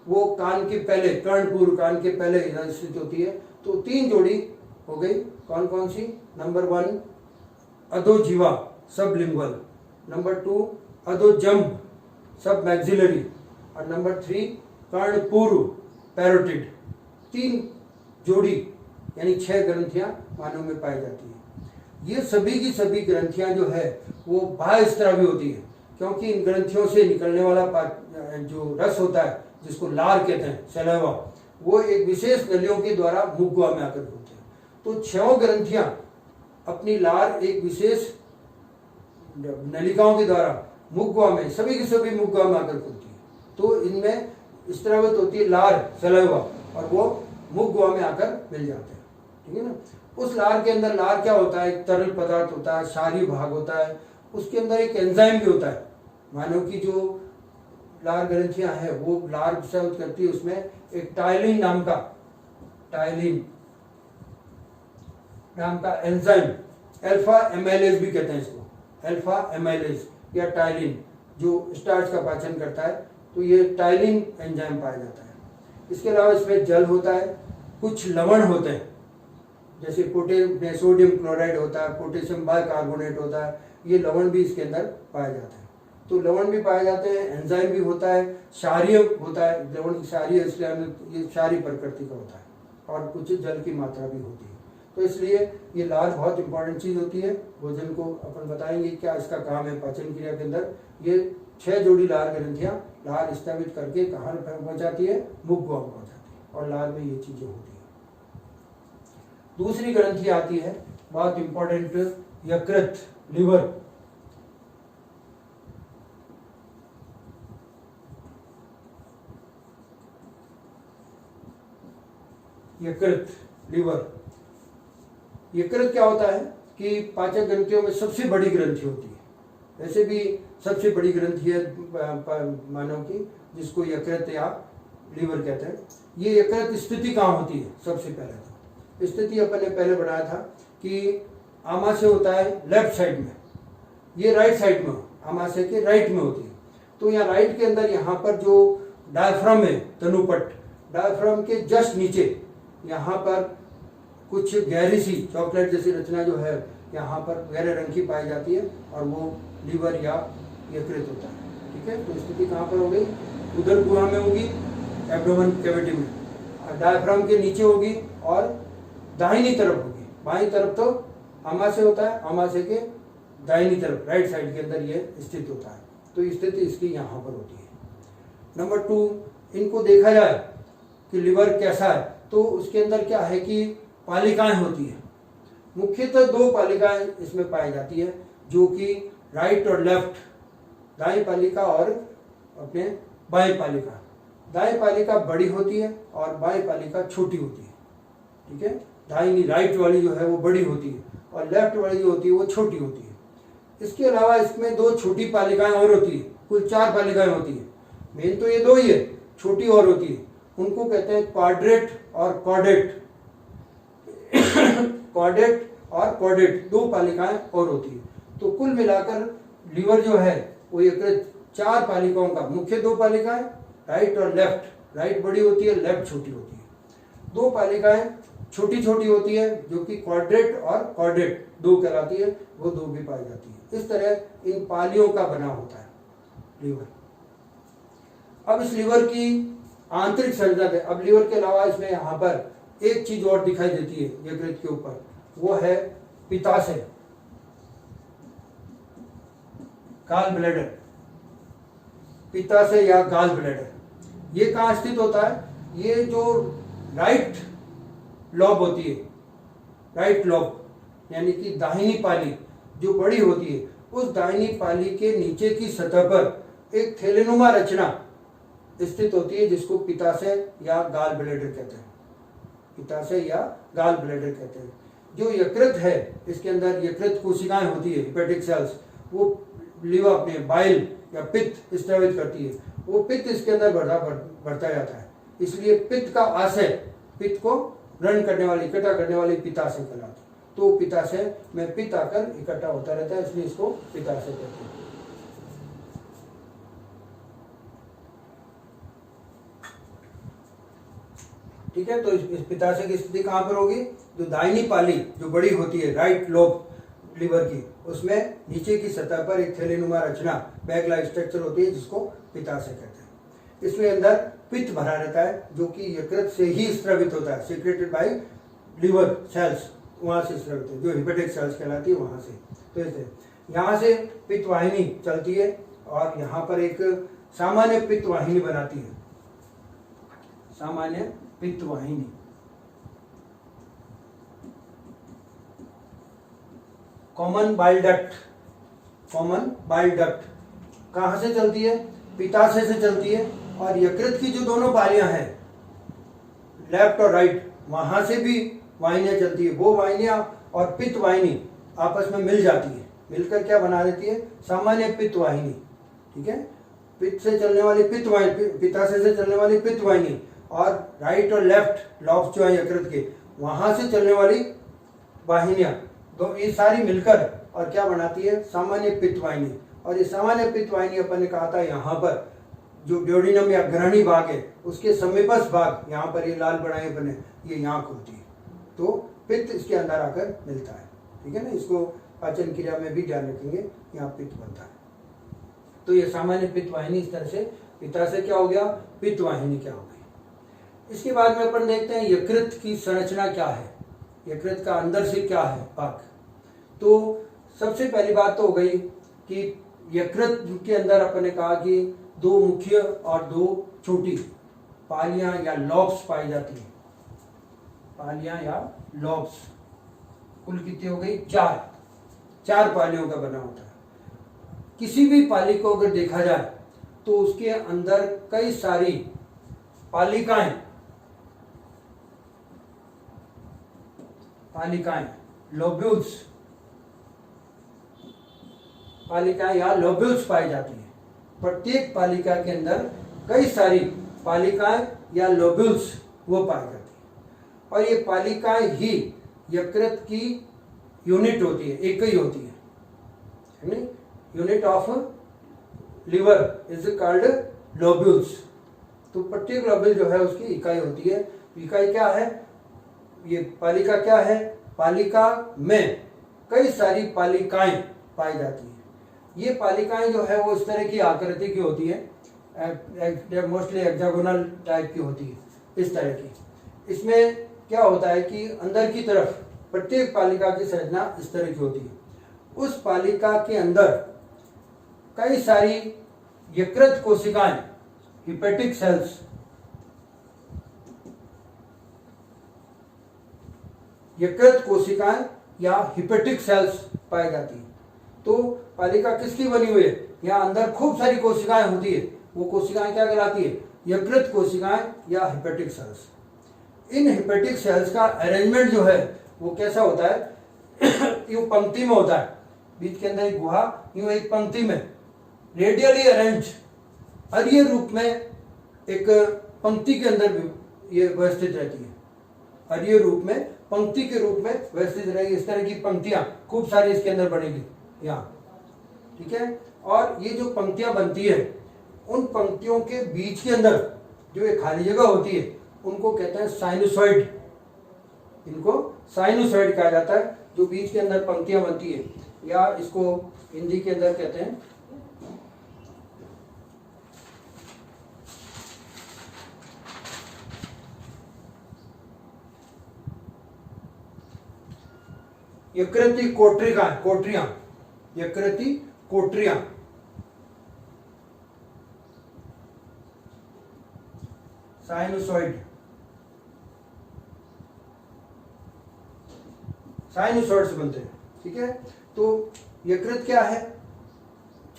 वो कान के पहले, कर्णपूर्व कान के पहले स्थित होती है। तो 3 जोड़ी हो गई, कौन कौन सी? नंबर 1 अधोजीवा, सब लिंगुअल, नंबर 2 अधोजंभ, सब मैक्सिलरी, और नंबर 3 कर्णपूर्व पैरोटिड। 3 जोड़ी यानी 6 ग्रंथियां मानव में पाई जाती है। ये सभी की सभी ग्रंथियां जो है वो बाह्यस्रावी होती है, क्योंकि इन ग्रंथियों से निकलने वाला जो रस होता है जिसको लार कहते हैं, सैलाइवा, वो एक विशेष नलियों के द्वारा मुखगुहा में आकर होते हैं। तो 6 ग्रंथियां अपनी लार एक विशेष नलिकाओं के द्वारा मुखगुहा में, सभी की सभी मुखगुहा में आकर होती है। तो इनमें स्रावित होती है लार, सैलाइवा, और वो मुखगुहा में आकर मिल जाते हैं, ठीक है ना। उस लार के अंदर, लार क्या होता है? एक तरल पदार्थ होता है, क्षारीय भाग होता है, उसके अंदर एक एंजाइम भी होता है। मानव की जो लार ग्रंथियां हैं वो लार स्रावित करती है, उसमें एक टाइलिन नाम का एंजाइम, अल्फा एमाइलेज भी कहते हैं इसको, अल्फा एमाइलेज या टाइलिन, जो स्टार्च का पाचन करता है। तो ये टाइलिन एंजाइम पाया जाता है। इसके अलावा इसमें जल होता है, कुछ लवण होते हैं, जैसे सोडियम क्लोराइड होता है, पोटेशियम बाइकार्बोनेट होता है, ये लवण भी इसके अंदर पाए जाते हैं। तो लवण भी पाए जाते हैं, एंजाइम भी होता है, क्षारीय होता है, लवण क्षारीय, इसलिए ये क्षारीय प्रकृति का होता है, और कुछ जल की मात्रा भी होती है। तो इसलिए ये लार बहुत इंपॉर्टेंट चीज होती है। भोजन को अपन बताएंगे क्या इसका काम है पाचन क्रिया के अंदर। ये 6 जोड़ी लार ग्रंथियां लार स्रावित करके कहाँ पहुंच जाती है? मुखगुहा में पहुंच जाती है, और लार में ये चीजें होती है। दूसरी ग्रंथि आती है बहुत इंपॉर्टेंट, यकृत, लिवर। यकृत, लिवर। यकृत क्या होता है कि पाचक ग्रंथियों में सबसे बड़ी ग्रंथि होती है, वैसे भी सबसे बड़ी ग्रंथि है मानव की, जिसको यकृत या लीवर कहते हैं। ये यकृत स्थिति कहाँ होती है? सबसे पहले तो स्थिति अपन ने पहले बढ़ाया था कि आमाशय होता है लेफ्ट साइड में, ये राइट साइड में, आमाशय के राइट में होती है। तो यहाँ राइट के अंदर यहाँ पर जो डायफ्राम है, तनुपट, डायफ्राम के जस्ट नीचे यहाँ पर कुछ गहरी सी चॉकलेट जैसी रचना जो है यहाँ पर गहरे रंग की पाई जाती है, और वो लीवर या यकृत होता है। ठीक है, तो स्थिति कहाँ पर हो गई? उदर गुहा में होगी, एब्डोमेन कैविटी में, डायफ्राम के नीचे होगी और दाहिनी तरफ होगी। बाईं तरफ तो आमाशय होता है, आमाशय के दाहिनी तरफ राइट साइड के अंदर ये स्थित होता है। तो स्थिति इसकी यहाँ पर होती है। नंबर 2, इनको देखा जाए कि लिवर कैसा है, तो उसके अंदर क्या है कि पालिकाएं होती है। मुख्यतः 2 पालिकाएं इसमें पाई जाती है, जो कि राइट और लेफ्ट, दाएं पालिका और अपने बाएं पालिका। दाएं पालिका बड़ी होती है और बाएं पालिका छोटी होती है। ठीक है, दाहिनी राइट वाली जो है वो बड़ी होती है और लेफ्ट वाली जो होती है वो छोटी होती है। इसके अलावा इसमें 2 छोटी पालिकाएं और होती है, कुल 4 पालिकाएं होती है। मेन तो ये 2 ही है, छोटी और होती है, उनको कहते हैं क्वाड्रेट और कॉर्डेट। क्वाड्रेट और कॉर्डेट 2 पालिकाएं और होती है। तो कुल मिलाकर लीवर जो है वो यकृत 4 पालिकाओं का, मुख्य 2 पालिकाएं राइट और लेफ्ट, राइट बड़ी होती है, लेफ्ट छोटी होती है। 2 पालिकाएं छोटी छोटी होती है जो कि क्वाड्रेट और कॉर्डेट 2 कहलाती है, वो 2 भी पाई जाती है। इस तरह इन पालियों का बना होता है लीवर। अब इस लीवर की आंतरिक संरचना है। अब लीवर के अलावा इसमें यहाँ पर एक चीज और दिखाई देती है यकृत के ऊपर, वो है पित्ताशय, गाल ब्लैडर। पित्ताशय या गाल ब्लैडर ये कहाँ स्थित होता है? ये जो राइट लॉब होती है, राइट लॉब यानी कि दाहिनी पाली जो बड़ी होती है, उस दाहिनी पाली के नीचे की सतह पर एक थैलेनुमा रचना स्थित होती है, जिसको पित्ताशय या गाल ब्लैडर कहते हैं। पित्ताशय या गाल ब्लैडर कहते हैं। जो यकृत है, इसके अंदर यकृत कोशिकाएं होती है, हेपेटिक सेल्स, वो लीवर अपने बाइल या पित्त स्रावित करती है। वो पित्त इसके अंदर बढ़ता जाता है, इसलिए पित्त का आशय, पित्त को रन करने वाली, इकट्ठा करने वाली पित्ताशय कहलाती है। तो पित्ताशय में पित्त आकर इकट्ठा होता रहता है, इसलिए इसको पित्ताशय कहते हैं। ठीक है, तो इस पित्ताशय की स्थिति कहां पर होगी? जो दाहिनी पाली जो बड़ी होती है, राइट लोब लीवर की, उसमें नीचे की सतह पर एक थैलेनुमा रचना, बैग लाइक स्ट्रक्चर होती है, जिसको पित्ताशय कहते हैं। इसमें अंदर पित्त भरा रहता है, जो कि यकृत से ही स्रावित होता है, सीक्रेटेड बाय लीवर सेल्स, वहां से स्रावित है, जो हेपेटिक सेल्स कहलाती है वहां से। तो ऐसे यहाँ से पित्त वाहिनी चलती है और यहाँ पर एक सामान्य पित्त वाहिनी बनाती है, सामान्य पित्त वाहिनी। Common bile duct, common bile duct कहां से चलती है? पित्ताशय से चलती है। और यकृत की जो दोनों पालियां हैं, लेफ्ट और राइट, वहां से भी वाहिनियां चलती है। वो वाहिनियां और पित्त वाहिनी आपस में मिल जाती है, मिलकर क्या बना देती है? सामान्य पित्त वाहिनी। ठीक है, पित्त से चलने वाली पित्त वाहिनी, पित्ताशय से चलने वाली पित्त वाहिनी, और राइट और लेफ्ट लॉब्स जो है यकृत के, वहां से चलने वाली वाहिनियां, तो ये सारी मिलकर और क्या बनाती है? सामान्य पित्त वाहिनी। और ये सामान्य पित्त वाहिनी अपन ने कहा था यहाँ पर जो ड्यूोडेनम या ग्रहणी भाग है, उसके समीपस्थ भाग, यहाँ पर ये लाल बनाए बने, ये यहाँ खुलती है, तो पित्त इसके अंदर आकर मिलता है। ठीक है ना, इसको पाचन क्रिया में भी ध्यान रखेंगे, यहाँ पित्त बनता है। तो ये सामान्य पित्त वाहिनी इस तरह से, पित्ताशय क्या हो गया, पित्त वाहिनी क्या हो गई। इसके बाद में अपन देखते हैं यकृत की संरचना क्या है, यकृत का अंदर से क्या है भाग। तो सबसे पहली बात तो हो गई कि यकृत के अंदर अपन ने कहा कि 2 मुख्य और 2 छोटी पालियां या लॉब्स पाई जाती हैं, पालियां या लॉब्स। कुल कितनी हो गई? 4 पालियों का बना होता है। किसी भी पाली को अगर देखा जाए तो उसके अंदर कई सारी पालिकाएं, लोब्यूल्स पालिकाएं या लोब्यूल्स पाई जाती है। प्रत्येक पालिका के अंदर कई सारी पालिकाएं या लोब्यूल्स वो पाई जाती है और ये पालिकाएं ही यकृत की यूनिट होती है, एक ही होती है। Unit of liver is called lobules. तो प्रत्येक लोब्यूल जो है उसकी इकाई होती है। इकाई क्या है? ये पालिका क्या है? पालिका में कई सारी पालिकाएं पाई जाती है। ये पालिकाएं जो है वो इस तरह की आकृति की होती है, मोस्टली हेक्सागोनल टाइप की होती है, इस तरह की। इसमें क्या होता है कि अंदर की तरफ प्रत्येक पालिका की संरचना इस तरह की होती है। उस पालिका के अंदर कई सारी यकृत कोशिकाएं, हिपेटिक सेल्स, यकृत कोशिकाएं या हिपेटिक सेल्स पाई जाती है। तो पालिका किसकी बनी हुई है? यहाँ अंदर खूब सारी कोशिकाएं होती है। वो कोशिकाएं क्या कहलाती है? यकृत कोशिकाएं या हिपेटिक सेल्स। इन हिपेटिक सेल्स का अरेंजमेंट जो है वो कैसा होता है? यूं पंक्ति में होता है, बीच के अंदर एक गुहा, यूं एक पंक्ति में रेडियली अरेंज, अरीय रूप में एक पंक्ति के अंदर ये व्यवस्थित रहती है। अरीय रूप में पंक्ति के रूप में व्यवस्थित रहेगी। इस तरह की पंक्तियां खूब सारी इसके अंदर बनेगी यहाँ, ठीक है। और ये जो पंक्तियां बनती है, उन पंक्तियों के बीच के अंदर जो ये खाली जगह होती है उनको कहते हैं साइनोसॉइड। इनको साइनोसॉइड कहा जाता है, जो बीच के अंदर पंक्तियां बनती है, या इसको हिंदी के अंदर कहते हैं यकृति कोठरियां, यकृति कोठरियां। साइनोसॉइड, साइनोसॉइड से बनते हैं, ठीक है। तो यकृत क्या है?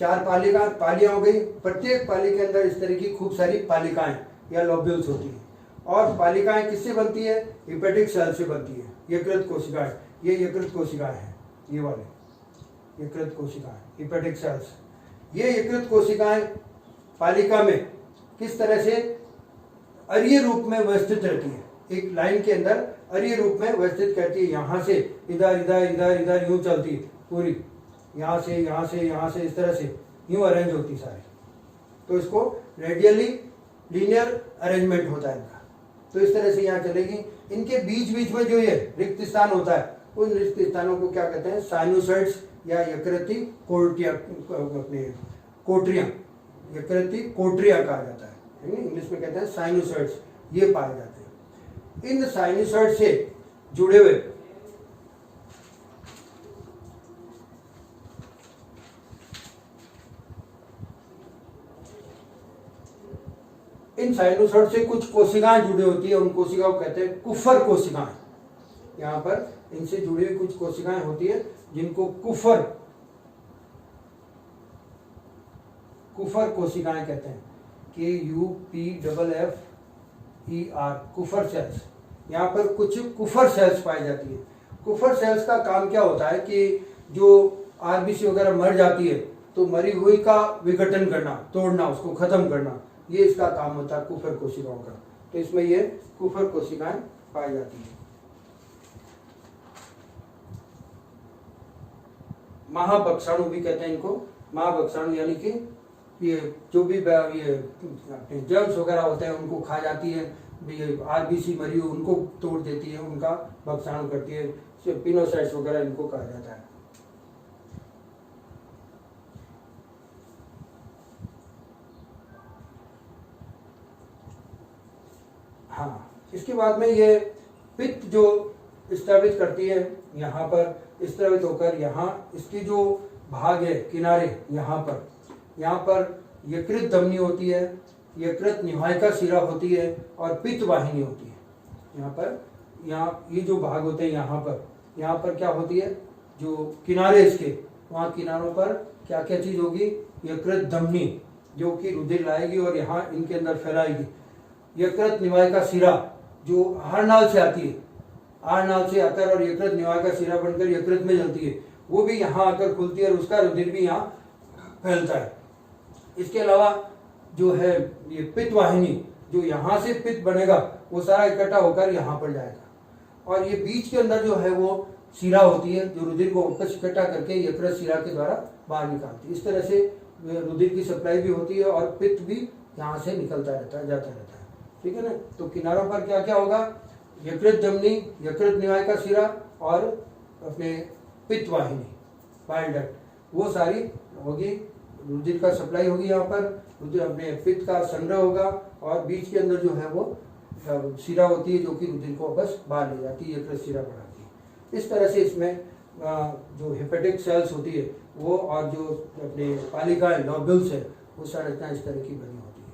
4 पालियां हो गई। प्रत्येक पाली के अंदर इस तरह की खूब सारी पालिकाएं या लोब्यूल्स होती है। और पालिकाएं किससे बनती है? हिपेटिक सेल से बनती है, यकृत कोशिकाएं। ये यकृत कोशिकाएं हैं, ये वाले यकृत कोशिकाएं, हिपेटिक सेल्स। ये यकृत कोशिकाएं पालिका में किस तरह से अरीय रूप में व्यवस्थित रहती है, एक लाइन के अंदर अरीय रूप में व्यवस्थित करती है। यहाँ से इधर इधर इधर इधर यूं चलती है पूरी, यहाँ से यहाँ से यहाँ से, इस तरह से यूं अरेंज होती सारी। तो इसको रेडियली लीनियर अरेंजमेंट होता है इनका। तो इस तरह से यहाँ चलेगी। इनके बीच बीच में जो ये रिक्त स्थान होता है, उन रिक्त स्थानों को क्या कहते हैं? साइनोसॉइड्स या यकृति कोठरियां, यकृति कोठरियां कहा जाता है, इंग्लिश में कहते हैं साइनोसॉइड्स। ये पाए जाते हैं। इन साइनोसॉइड से जुड़े हुए इन साइनोसॉइड से कुछ कोशिकाएं जुड़ी होती है। उन कोशिकाओं को कहते हैं कुफर कोशिकाएं। यहाँ पर इनसे जुड़ी हुई कुछ कोशिकाएं होती है जिनको कुफर कोशिकाएं कहते हैं। KUPFFER, कुफर सेल्स। यहाँ पर कुछ कुफर सेल्स पाई जाती है। कुफर सेल्स का काम क्या होता है कि जो RBC वगैरह मर जाती है तो मरी हुई का विघटन करना, तोड़ना, उसको खत्म करना, ये इसका काम होता है कुफर कोशिकाओं का। तो इसमें ये कुफर कोशिकाएं पाई जाती है। महाभक्षाणु भी कहते हैं इनको। महाभक्षाणु यानी कि ये जो भी ये जर्म्स वगैरह होते हैं उनको खा जाती है। RBC मरी हुई उनको तोड़ देती है, उनका भक्षाणु करती है। पिनोसाइट्स वगैरह इनको कहा जाता है। हाँ, इसके बाद में ये पित्त जो स्त्रावित करती है, यहाँ पर स्त्रावित होकर यहाँ इसकी जो भाग है किनारे, यहाँ पर यकृत धमनी होती है, यकृत निवाहिका शिरा होती है और पित्त वाहिनी होती है। यहाँ ये जो भाग होते हैं यहाँ पर क्या होती है? जो किनारे इसके, वहाँ किनारों पर क्या क्या चीज होगी? यकृत धमनी जो कि रुधिर लाएगी और यहाँ इनके अंदर फैलाएगी। यकृत निवाहिका शिरा जो आहारनाल से आती है, आहारनाल से आकर और यकृत निवाहिका शिरा बनकर यकृत में जलती है, वो भी यहाँ आकर खुलती है और उसका रुधिर भी यहाँ फैलता है। इसके अलावा जो है ये पित्त वाहिनी, जो यहाँ से पित्त बनेगा वो सारा इकट्ठा होकर यहाँ पर जाएगा, और ये बीच के अंदर जो है वो शिरा होती है जो रुधिर को वापस इकट्ठा करके यकृत शिरा के द्वारा बाहर निकालती है। इस तरह से रुधिर की सप्लाई भी होती है और पित्त भी यहाँ से निकलता रहता है, जाता रहता है। ठीक है ना। तो किनारों पर क्या क्या होगा, यकृत धमनी, यकृत निवाय का शिरा और अपने पित्त वाहिनी, बाइल डक्ट, वो सारी होगी, रुधिर का सप्लाई होगी यहाँ पर, रुधिर अपने पित्त का संग्रह होगा, और बीच के अंदर जो है वो शिरा होती है जो कि रुधिर को वापस बाहर ले जाती है, यकृत शिरा बढ़ाती है। इस तरह से इसमें जो हेपेटिक सेल्स होती है वो, और जो अपने पालिकाएं लॉब्यूल्स है, वो संरचना इस तरह की बनी होती है।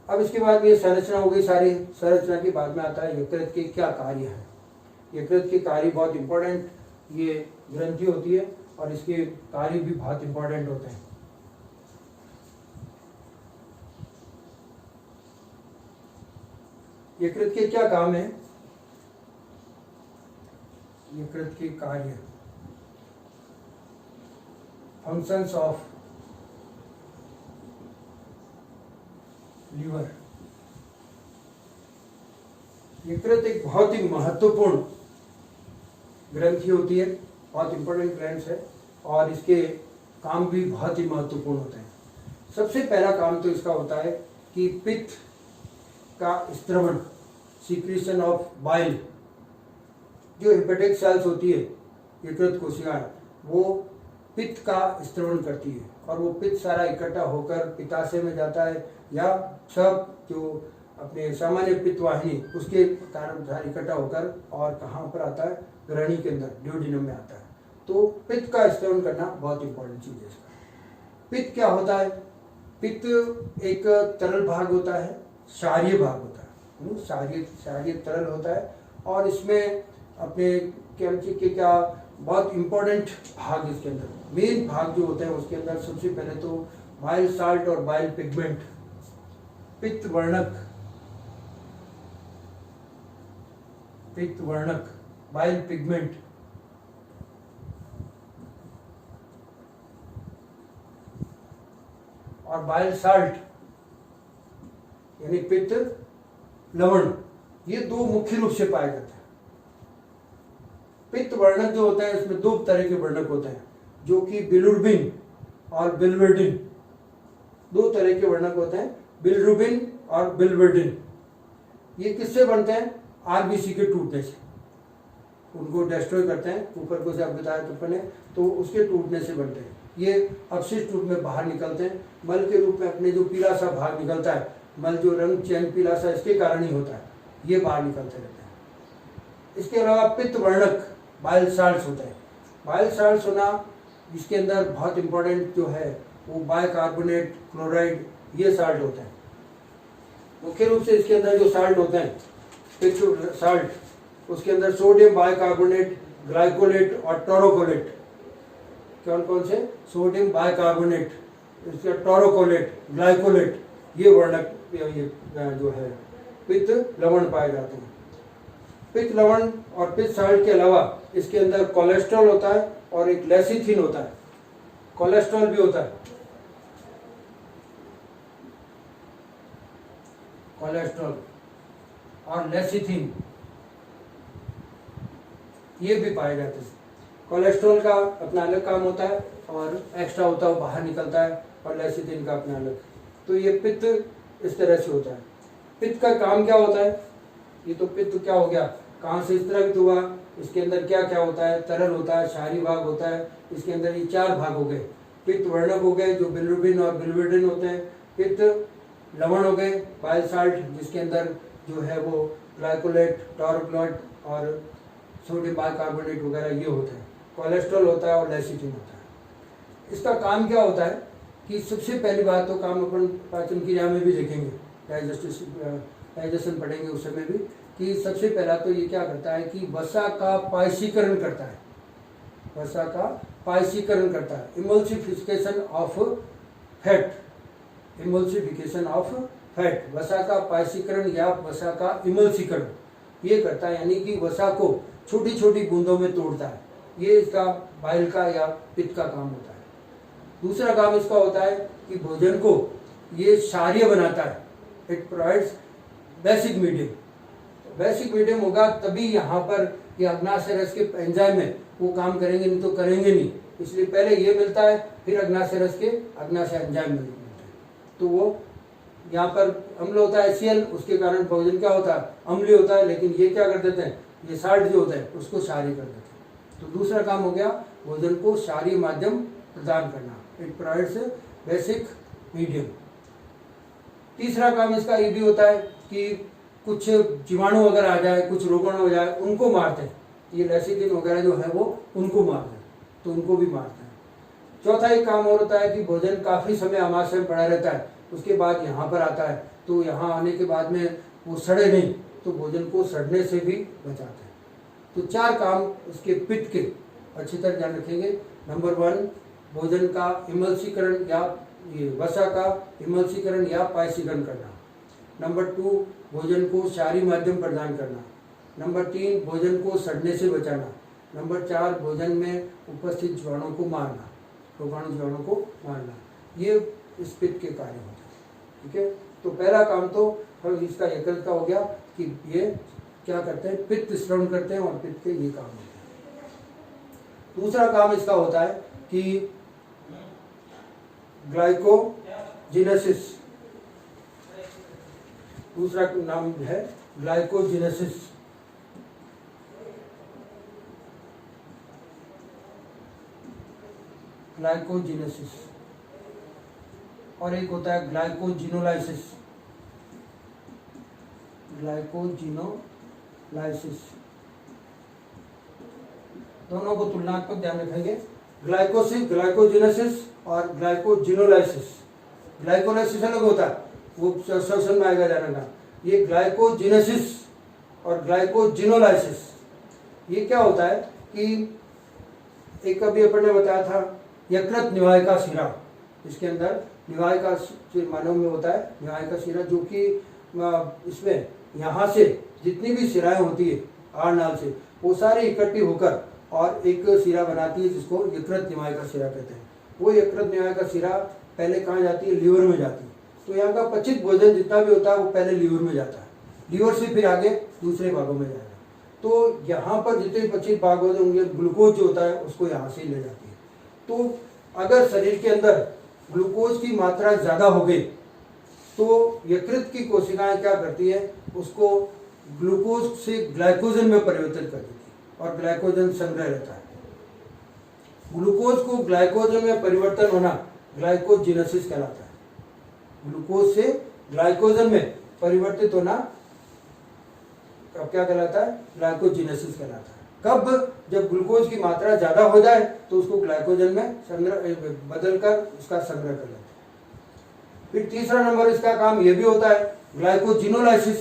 अब इसके बाद ये संरचना हो गई सारी। संरचना के बाद में आता है यकृत के क्या कार्य है। यकृत के कार्य बहुत इंपॉर्टेंट, ये ग्रंथि होती है और इसके कार्य भी बहुत इंपॉर्टेंट होते हैं। यकृत के क्या काम है, यकृत के कार्य, फंक्शंस ऑफ लीवर। यकृत एक बहुत ही महत्वपूर्ण ग्रंथि होती है, बहुत इंपॉर्टेंट ग्लैंड्स है, और इसके काम भी बहुत ही महत्वपूर्ण होते हैं। सबसे पहला काम तो इसका होता है कि पित्त का स्त्रवण, सीक्रेशन ऑफ बाइल। जो हेपेटिक सेल्स होती है यकृत कोशिकाएं, वो पित्त का स्त्रवण करती है, और वो पित्त सारा इकट्ठा होकर पित्ताशय में जाता है, या सब जो अपने सामान्य पित्त वाहिनी उसके कारण इकट्ठा होकर और कहाँ पर आता है, ग्रहणी के अंदर, ड्यूडिनम में आता है। तो पित्त का स्त्रवण करना बहुत इंपॉर्टेंट चीज है इसका। पित्त क्या होता है, पित्त एक तरल भाग होता है, क्षारीय भाग होता है, क्षारीय तरल होता है, और इसमें अपने कैल्शियम के क्या बहुत इंपॉर्टेंट भाग इसके अंदर, मेन भाग जो होते हैं उसके अंदर सबसे पहले तो बाइल साल्ट और बाइल पिगमेंट, पित्त वर्णक बाइल पिगमेंट, और बाइल साल्ट यानी पित्त लवण, ये दो मुख्य रूप से पाए जाते हैं। पित्त वर्णक जो होता है इसमें दो तरह के वर्णक होते हैं, जो कि बिलिरुबिन और बिलिवर्डिन, दो तरह के वर्णक होते हैं, बिलिरुबिन और बिलिवर्डिन। ये किससे बनते हैं, आरबीसी के टूटने से, उनको डिस्ट्रॉय करते हैं, ऊपर को से आप बताया तो पहले, तो उसके टूटने से बनते हैं। ये अपशिष्ट रूप में बाहर निकलते हैं, मल के रूप में अपने जो पीला सा भाग निकलता है, मल जो रंग चैन पीला सा इसके कारण ही होता है, ये बाहर निकलते रहते हैं। इसके अलावा पित्त वर्णक बाइल साल्ट्स होते हैं। बाइल साल्ट्स होना, इसके अंदर बहुत इंपॉर्टेंट जो है वो बाइकार्बोनेट, क्लोराइड, ये साल्ट होते हैं। मुख्य रूप से इसके अंदर जो साल्ट होते हैं, पित्त साल्ट, उसके अंदर सोडियम बाइकार्बोनेट, ग्लाइकोलेट और टोरोकोलेट। कौन कौन से, सोडियम बाइकार्बोनेट, इसका टोरोकोलेट, ग्लाइकोलेट, ये वर्णक ये जो है पित्त लवण पाए जाते हैं। पित्त लवण और पित्त साल्ट के अलावा इसके अंदर कोलेस्ट्रॉल होता है और एक लेसिथिन होता है, कोलेस्ट्रॉल भी होता है, कोलेस्ट्रॉल और लेसिथिन, ये भी पाए जाते हैं। कोलेस्ट्रॉल का अपना अलग काम होता है और एक्स्ट्रा होता है वो बाहर निकलता है, और लेसिथिन का अपना अलग। तो ये पित्त इस तरह से होता है। पित्त का काम क्या होता है, ये तो पित्त क्या हो गया, कहाँ से इस तरह पित्त हुआ, इसके अंदर क्या क्या होता है, तरल होता है, क्षारीय भाग होता है, इसके अंदर ये चार भाग हो गए। पित्त वर्णक हो गए जो बिलिरुबिन और बिलिवर्डिन होते हैं, पित्त लवण हो गए बाइल साल्ट, जिसके अंदर जो है वो ग्लाइकोलेट, टोरोकोलेट और सोडियम बाइकार्बोनेट वगैरह ये होते हैं, कोलेस्ट्रॉल होता है और लेसिथिन होता है। इसका काम क्या होता है कि सबसे पहली बात तो काम अपन पाचन क्रिया में भी देखेंगे, डाइजेशन पढ़ेंगे उस समय भी, कि सबसे पहला तो ये क्या करता है कि वसा का पायसीकरण करता है, वसा का पायसीकरण करता है, emulsification of fat, emulsification of fat, वसा का पायसीकरण या वसा का इमल्सीकरण ये करता है, यानी कि वसा को छोटी छोटी बूंदों में तोड़ता है। ये इसका बाइल का या पित्त का काम होता है। दूसरा काम इसका होता है कि भोजन को ये क्षारीय बनाता है, it provides basic medium. Basic medium होगा तभी यहाँ पर ये अग्नाशय रस के एंजाइम है वो काम करेंगे, नहीं तो करेंगे नहीं। इसलिए पहले ये मिलता है, फिर अग्नाशय रस के अग्नाशय एंजाइम मिलते हैं। तो वो यहाँ पर अम्ल होता है HCl, उसके कारण भोजन क्या होता है, अम्लीय होता है। लेकिन ये क्या कर देते हैं, ये साल्ट जो होता है उसको क्षारीय कर देते हैं। तो दूसरा काम हो गया भोजन को क्षारीय माध्यम प्रदान करना, इट प्रोवाइड्स बेसिक मीडियम। तीसरा काम इसका ये भी होता है कि कुछ जीवाणु अगर आ जाए, कुछ रोगण हो जाए, उनको मारते हैं। ये लेसिथिन वगैरह जो है वो उनको मारते हैं, तो उनको भी मारते हैं। चौथा एक काम और होता है कि भोजन काफी समय आमाशय में पड़ा रहता है, उसके बाद यहाँ पर आता है, तो यहाँ आने के बाद में वो सड़े नहीं, तो भोजन को सड़ने से भी बचाते हैं। तो 4 काम इसके पित्त के अच्छी तरह ध्यान रखेंगे। नंबर 1, भोजन का इमल्सीकरण या ये वसा का इमल्सीकरण या पायसीकरण करना। नंबर 2, भोजन को क्षारीय माध्यम प्रदान करना। नंबर 3, भोजन को सड़ने से बचाना। नंबर 4, भोजन में उपस्थित जीवाणुओं को मारना, रोगाणु जीवाणुओं को मारना। ये इस पित्त के कार्य होते हैं। ठीक है, तो पहला काम तो इसका यकृत का हो गया कि ये क्या करते हैं, पित्त स्रवण करते हैं और पित्त के ये काम होते हैं। दूसरा काम इसका होता है कि ग्लाइकोजेनेसिस, दूसरा नाम है ग्लाइकोजेनेसिस। ग्लाइकोजेनेसिस और एक होता है ग्लाइकोजिनोलाइसिस। ग्लाइकोजिनोलाइसिस दोनों को तुलनात्मक ध्यान रखेंगे। ग्लाइकोजेनेसिस और ग्लाइकोजिनोलाइसिस। ग्लाइकोलाइसिस अलग होता है, वो सेक्शन में आएगा जाने का। ये ग्लाइकोजेनेसिस और ग्लाइकोजिनोलाइसिस ये क्या होता है कि एक अभी अपन ने बताया था यकृत निवाय का शिरा, इसके अंदर निवाय का मानव में होता है निवाय का शिरा, जो कि इसमें यहाँ से जितनी भी शिराएं होती है आरनाल से, वो सारी इकट्ठी होकर और एक शिरा बनाती है जिसको यकृत निवाय का शिरा कहते हैं। वो यकृत निवाय का शिरा पहले कहाँ जाती है, लीवर में जाती है। तो यहाँ का पचित भोजन जितना भी होता है वो पहले लीवर में जाता है, लीवर से फिर आगे दूसरे भागों में जाएगा। तो यहाँ पर जितने पचित भाग होंगे, ग्लूकोज जो होता है उसको यहाँ से ले जाती है। तो अगर शरीर के अंदर ग्लूकोज की मात्रा ज्यादा हो गई तो यकृत की कोशिकाएं क्या करती है, उसको ग्लूकोज से ग्लाइकोजन में परिवर्तित कर देती है और ग्लाइकोजन संग्रह रहता है। ग्लूकोज को ग्लाइकोजन में परिवर्तन होना ग्लाइकोजेनेसिस कहलाता है। ग्लूकोज से ग्लाइकोजन में परिवर्तित होना अब क्या कहलाता है, ग्लाइकोजेनेसिस कहलाता है। कब, जब ग्लूकोज की मात्रा ज्यादा हो जाए तो उसको ग्लाइकोजन में संग्रह बदलकर उसका संग्रह कर लेते हैं। फिर तीसरा नंबर इसका काम यह भी होता है ग्लाइकोजिनोलाइसिस।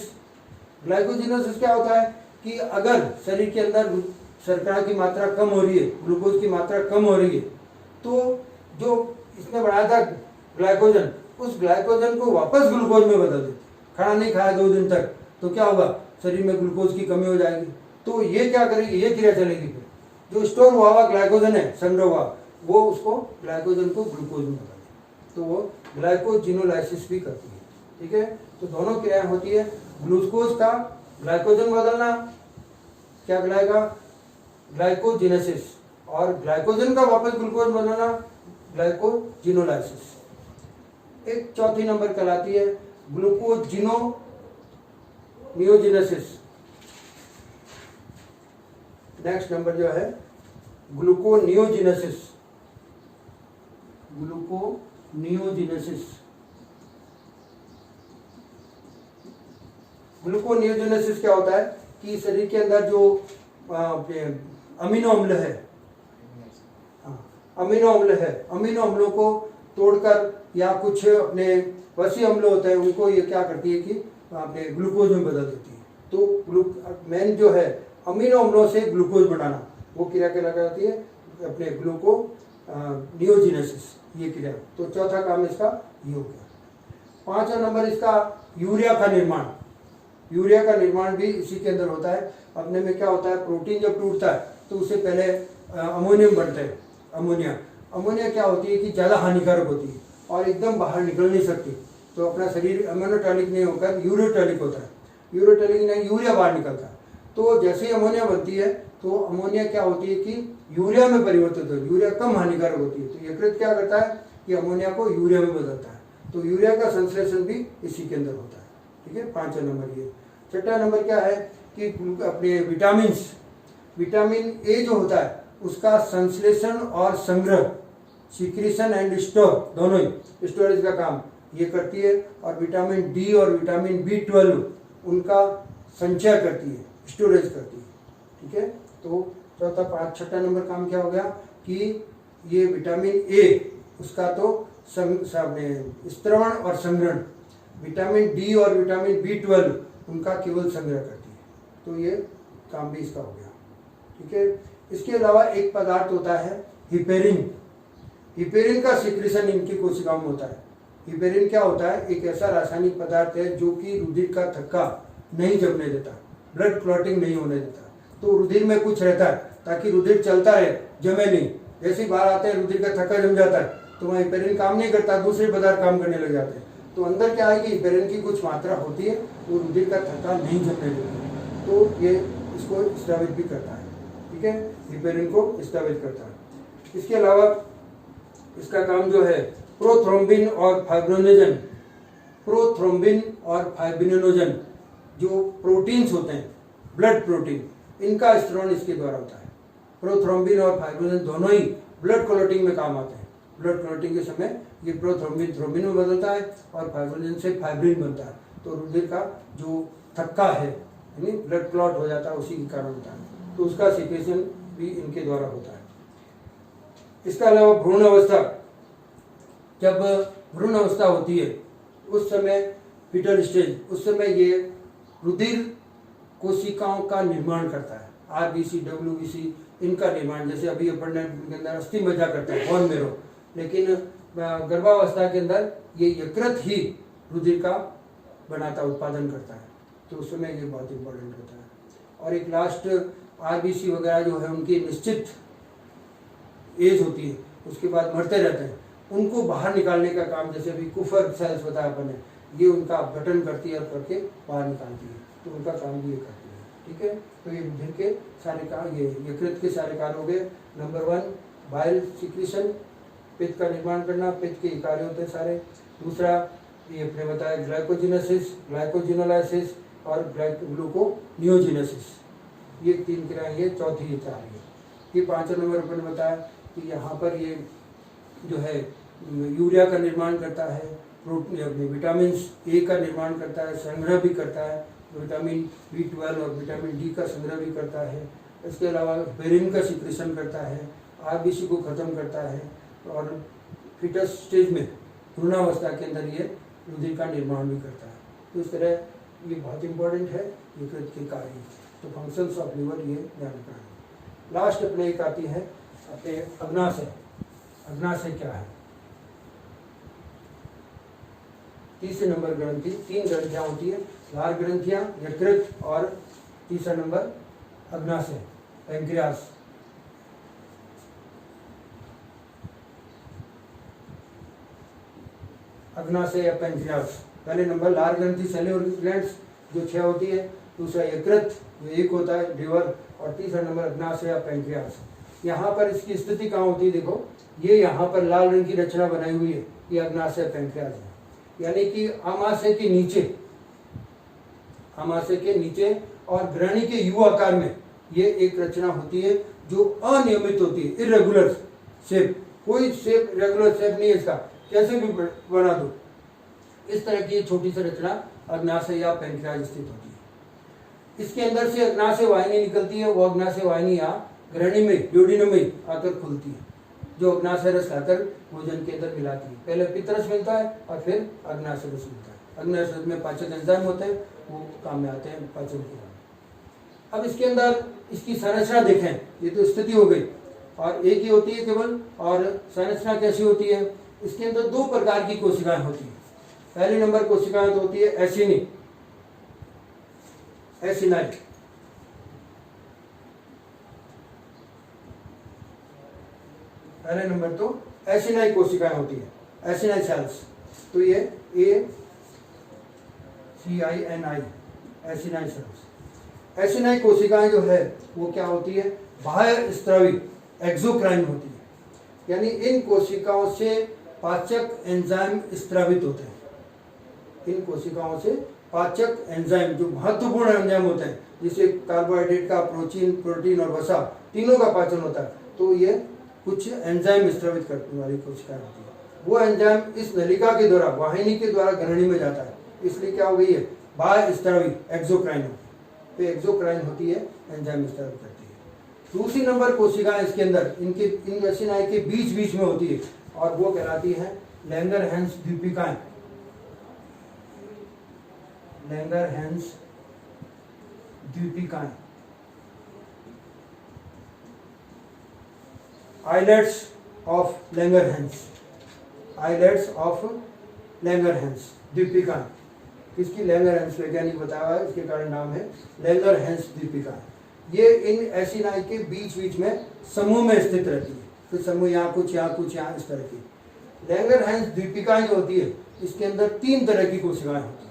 ग्लाइकोजिनोलाइसिस क्या होता है कि अगर शरीर के अंदर शर्करा की मात्रा कम हो रही है, ग्लूकोज की मात्रा कम हो रही है, तो जो इसने बनाया था ग्लाइकोजन, उस ग्लाइकोजन को वापस ग्लूकोज में बदल देते। खाना नहीं खाया 2 दिन तक तो क्या होगा, शरीर में ग्लूकोज की कमी हो जाएगी। तो ये क्या करेगी, ये क्रिया चलेगी, फिर जो स्टोर हुआ ग्लाइकोजन है, संग्रह हुआ, वो उसको ग्लाइकोजन को ग्लूकोज में बदल देती। तो वो ग्लाइकोजिनोलाइसिस भी करती है। ठीक है, तो दोनों क्रियाएं होती है। ग्लूकोज का ग्लाइकोजन बदलना क्या कहलाएगा, ग्लाइकोजेनेसिस, और ग्लाइकोजन का वापस ग्लूकोज बनाना ग्लाइकोजिनोलाइसिस। एक चौथी नंबर कहलाती है ग्लूकोजिनोनियोजेनेसिस। नेक्स्ट नंबर जो है ग्लूकोनियोजेनेसिस। ग्लूकोनियोजेनेसिस ग्लूकोनियोजेनेसिस क्या होता है कि शरीर के अंदर जो अमीनो अम्ल है, अमीनो अम्लों को तोड़कर या कुछ अपने वसी अम्ल होते हैं उनको ये क्या करती है कि अपने ग्लूकोज में बदल देती है। तो मेन जो है अमीनो अम्लों से ग्लूकोज बनाना, वो क्रिया कहलाती है अपने ग्लूकोनियोजेनेसिस, ये क्रिया। तो चौथा काम इसका ये हो गया। 5वां नंबर इसका यूरिया का निर्माण। यूरिया का निर्माण भी इसी के अंदर होता है। अपने में क्या होता है, प्रोटीन जब टूटता है तो उससे पहले अमोनियम बनता है, अमोनिया। अमोनिया क्या होती है कि ज़्यादा हानिकारक होती है और एकदम बाहर निकल नहीं सकती, तो अपना शरीर अमोनोटॉनिक नहीं होकर यूरोटॉनिक होता है, यूरोटॉनिक नहीं यूरिया बाहर निकलता है। तो जैसे ही अमोनिया बनती है तो अमोनिया क्या होती है कि यूरिया में परिवर्तित होती है, यूरिया कम हानिकारक होती है, तो यकृत क्या करता है कि अमोनिया को यूरिया में बदलता है, तो यूरिया का संश्लेषण भी इसी के अंदर होता है। ठीक है, 5वां नंबर ये। 6वां नंबर क्या है कि अपने विटामिन ए जो होता है उसका संश्लेषण और संग्रह, सिक्रीशन एंड स्टोर, दोनों ही स्टोरेज का काम ये करती है, और विटामिन डी और विटामिन B12 उनका संचय करती है, स्टोरेज करती है। ठीक है, तो चौथा 6वां नंबर काम क्या हो गया कि ये विटामिन ए उसका तो स्त्रवण और संग्रहण, विटामिन डी और विटामिन B12 उनका केवल संग्रह करती है, तो ये काम भी इसका हो गया। ठीक है, इसके अलावा एक पदार्थ होता है हिपेरिन। हिपेरिन का सिक्रीशन इनकी कोशिकाओं में होता है। हिपेरिन क्या होता है, एक ऐसा रासायनिक पदार्थ है जो कि रुधिर का थक्का नहीं जमने देता, ब्लड क्लॉटिंग नहीं होने देता, तो रुधिर में कुछ रहता है ताकि रुधिर चलता रहे, जमे नहीं। जैसे बाहर आते हैं रुधिर का थक्का जम जाता है तो वहाँ हिपेरिन काम नहीं करता, दूसरे पदार्थ काम करने लग जाते हैं। तो अंदर क्या है कि हिपेरिन की कुछ मात्रा होती है, वो रुधिर का थक्का नहीं जमने देती, तो ये इसको स्रावित भी करता है। ठीक है, हिपेरिन को स्रावित करता है। इसके अलावा इसका काम जो है प्रोथ्रोम्बिन और फाइब्रिनोजन, प्रोथ्रोम्बिन और फाइब्रिनोजन जो प्रोटीन्स होते हैं, ब्लड प्रोटीन, इनका स्त्रोण इसके द्वारा होता है। प्रोथ्रोम्बिन और फाइब्रिनोजन दोनों ही ब्लड क्लॉटिंग में काम आते हैं। ब्लड क्लॉटिंग के समय ये प्रोथ्रोम्बिन थ्रोम्बिन में बदलता है और फाइब्रिनोजन से फाइब्रिन बनता है, तो रुधिर का जो थक्का है यानी ब्लड क्लॉट हो जाता है उसी के कारण होता है, तो उसका सिक्रेशन भी इनके द्वारा होता है। इसके अलावा भ्रूण अवस्था, जब भ्रूण अवस्था होती है उस समय फीटल स्टेज, उस समय ये रुधिर कोशिकाओं का निर्माण करता है, आरबीसी डब्ल्यूबीसी इनका निर्माण, जैसे अभी अपन के अंदर अस्थि मज्जा करता है बोन मेरो, लेकिन गर्भावस्था के अंदर ये यकृत ही रुधिर का बनाता उत्पादन करता है, तो उस समय ये बहुत इंपॉर्टेंट होता है। और एक लास्ट आरबीसी वगैरह जो है उनकी निश्चित एज होती है, उसके बाद मरते रहते हैं, उनको बाहर निकालने का काम, जैसे अभी कुफर सेल्स बताया अपन ने, ये उनका गठन करती है और करके बाहर निकालती है, तो उनका काम भी ये करती है। ठीक है, तो ये रुधिर के सारे काम, ये यकृत के सारे कार्य हो गए। नंबर 1 बाइल सिक्रीशन, पित्त का निर्माण करना, पित्त के कार्य होते हैं सारे। दूसरा ये अपने बताया ग्लाइकोजिनेसिस, ग्लाइकोजिनोलाइसिस और ग्लूकोनियोजिनेसिस, ये 3 क्रियाएं, ये चौथी ये 4 है। ये 5वां नंबर अपन ने बताया कि यहाँ पर ये जो है यूरिया का निर्माण करता है, विटामिन ए का निर्माण करता है, संग्रह भी करता है, विटामिन B12 और विटामिन डी का संग्रह भी करता है। इसके अलावा हिपेरिन का सिक्रेशन करता है, आरबीसी को खत्म करता है, और फीटस स्टेज में भ्रूणावस्था के अंदर ये रुधिर का निर्माण भी करता है। तो इस तरह ये बहुत इंपॉर्टेंट है यकृत के कार्य, तो फंक्शंस ऑफ लिवर ये ध्यान रखना है। लास्ट अपने एक आती है अपने अग्नाशय। अग्नाशय क्या है? तीसरे नंबर ग्रंथि, 3 ग्रंथियां होती है, लार ग्रंथियां, यकृत, और तीसरा नंबर अग्नाशय, पैंक्रियास। अग्नाशय या पैंक्रियास। पहले नंबर लार ग्रंथि, सैलिवरी ग्लैंड्स जो 6 होती है, दूसरा यकृत जो 1 होता है, लिवर, और तीसरा नंबर अग्नाशय या पैंक्रियास। यहाँ पर इसकी स्थिति कहाँ होती है? देखो, ये यहाँ पर लाल रंग की रचना बनाई हुई है, ये अग्नाशय पैंक्रियास है, यानी कि आमाशय के नीचे, आमाशय के नीचे और ग्रहणी के यू आकार में ये एक रचना होती है जो अनियमित होती है, इरेगुलर शेप, कोई शेप रेगुलर शेप नहीं है इसका, कैसे भी बना दो, इस तरह की छोटी सी रचना अग्नाशय या पैंक्रियास स्थित होती है। इसके अंदर से अग्नाशय वाहिनी निकलती है, वो अग्नाशय वाहिनी यहाँ ग्रहणी में, ड्यूडिनम में आकर खुलती है, जो अग्नाशय रस लाकर भोजन के अंदर मिलाती है। पहले पित्तरस मिलता है और फिर अग्नाशय रस मिलता है। अग्नाशय रस में पाचक एंजाइम होते हैं, वो काम में आते हैं पाचन के लिए। अब इसके अंदर इसकी संरचना देखें, ये तो स्थिति हो गई, और एक ही होती है केवल, और संरचना कैसी होती है? इसके अंदर 2 प्रकार की कोशिकाएं होती हैं। पहली नंबर कोशिकाएं तो होती है एसिनी, एसिनाइट, पहले नंबर तो एसिनाई कोशिकाएं होती है, एसिनाई सेल्स। तो ये ACINI एसिनाई सेल्स। एसिनाई कोशिकाएं जो है वो क्या होती है, बाह्य स्त्रावी एक्सोक्राइन होती है, यानी इन कोशिकाओं से पाचक एंजाइम स्त्रावित होते हैं। इन कोशिकाओं से पाचक एंजाइम जो महत्वपूर्ण एंजाइम होते हैं, जिसे कार्बोहाइड्रेट का, प्रोटीन और वसा तीनों का पाचन होता है, तो ये कुछ एंजाइम स्त्रावित करने वाली कोशिकाएं होती है। वो एंजाइम इस नलिका के द्वारा, वाहिनी के द्वारा ग्रहणी में जाता है, इसलिए क्या हो गई है, बाह्य स्त्रावी एक्सोक्राइन होती है। तो एक्सोक्राइन होती है, एंजाइम स्त्रावित करती है। दूसरी नंबर कोशिकाएं इसके अंदर इन एसिनाई के बीच बीच में होती है, और वो कहलाती है लैंगरहैंस द्वीपिकाएं। लैंगरहैंस द्वीपिकाएं, islets of Langerhans, islets of Langerhans द्वीपिकाएं। किसकी, लैंगरहैंस वैज्ञानिक बताया हुआ है, इसके कारण नाम है लैंगरहैंस द्वीपिकाएं। ये इन एसिनाई के बीच बीच में समूह में स्थित रहती है, फिर समूह यहाँ कुछ, यहाँ कुछ, यहाँ इस तरह की। लैंगरहैंस द्वीपिकाएं जो होती है, इसके अंदर 3 तरह की कोशिकाएं होती है।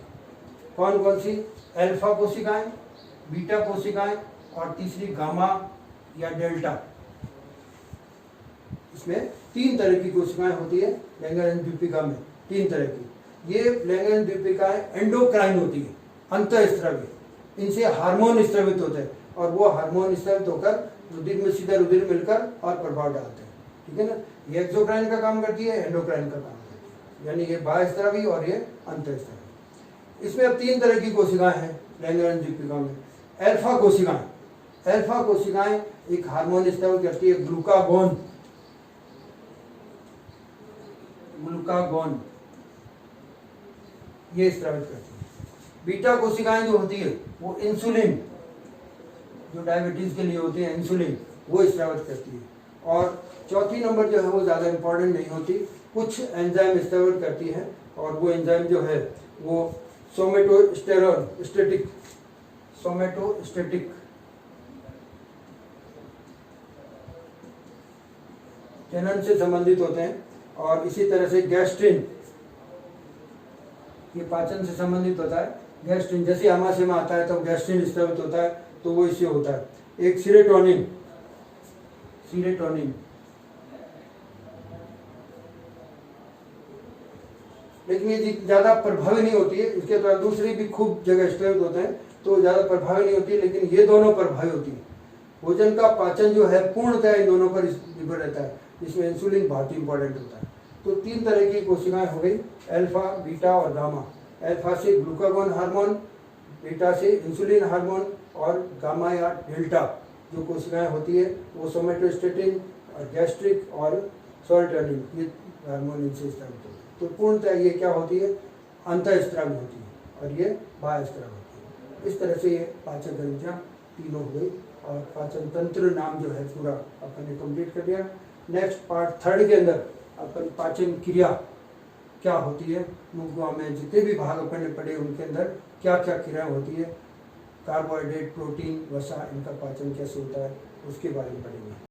कौन कौन सी, अल्फा कोशिकाएं, बीटा कोशिकाएं, और तीसरी गामा या डेल्टा। इसमें 3 तरह की कोशिकाएं होती है लैंगरहैंस द्वीपिका में, 3 तरह की। ये लैंगरहैंस द्वीपिकाएं एंडोक्राइन होती है, अंतःस्रावी। इनसे हार्मोन स्रावित होते हैं, और वो हार्मोन स्रावित होकर रुधिर में सीधा रुधिर मिलकर और प्रभाव डालते हैं, ठीक है ना। ये एक्सोक्राइन का काम करती है, एंडोक्राइन का काम करती है, यानी ये बाह्यस्रावी और ये अंतःस्रावी। इसमें अब 3 तरह की कोशिकाएं हैं लैंगरहैंस द्वीपिका में। अल्फा कोशिकाएं, अल्फा कोशिकाएं एक हार्मोन स्रावित करती है, ग्लूकागोन, ग्लूकागोन ये स्रावित करती है। बीटा कोशिकाएं जो होती है वो इंसुलिन, जो डायबिटीज के लिए होते हैं इंसुलिन, वो स्रावित करती है। और चौथी नंबर जो है वो ज़्यादा इंपॉर्टेंट नहीं होती, कुछ एंजाइम स्रावित करती है, और वो एंजाइम जो है वो सोमेटोस्टेटिक जनन से संबंधित होते हैं। और इसी तरह से गैस्ट्रिन, ये पाचन से संबंधित होता है। गैस्ट्रिन जैसे आमाशय में आता है तो गैस्ट्रिन स्रावित होता है, तो वो इससे होता है। एक सीरोटोनिन, लेकिन ये ज़्यादा प्रभावी नहीं होती है, इसके द्वारा दूसरी भी खूब जगह स्रावित होते हैं, तो ज़्यादा प्रभावी नहीं होती है, लेकिन ये दोनों प्रभावी होती है। भोजन का पाचन जो है पूर्णतः इन दोनों पर निर्भर रहता है, जिसमें इंसुलिन बहुत ही इंपॉर्टेंट होता है। तो 3 तरह की कोशिकाएं हो गई, अल्फा, बीटा और गामा। अल्फा से ग्लूकागोन हार्मोन, बीटा से इंसुलिन हार्मोन, और गामा या डेल्टा जो कोशिकाएं होती है वो सोमेटोस्टेटिन और गैस्ट्रिक और सोल्टोनिन, ये हार्मोन इनसे स्रावित होती है। तो पूर्णतः ये क्या होती है, अंतःस्रावी होती है, और ये बाह्यस्रावी होती है। इस तरह से ये पाचन ग्रंथियां तीनों हो गई, और पाचन तंत्र नाम जो है पूरा अपन ने कंप्लीट कर दिया। नेक्स्ट पार्ट 3 के अंदर अपन पाचन क्रिया क्या होती है, मुखवा में जितने भी भाग अपन ने पढ़े उनके अंदर क्या क्या क्रियाएं होती है, कार्बोहाइड्रेट, प्रोटीन, वसा, इनका पाचन कैसे होता है, उसके बारे में पढ़ेंगे।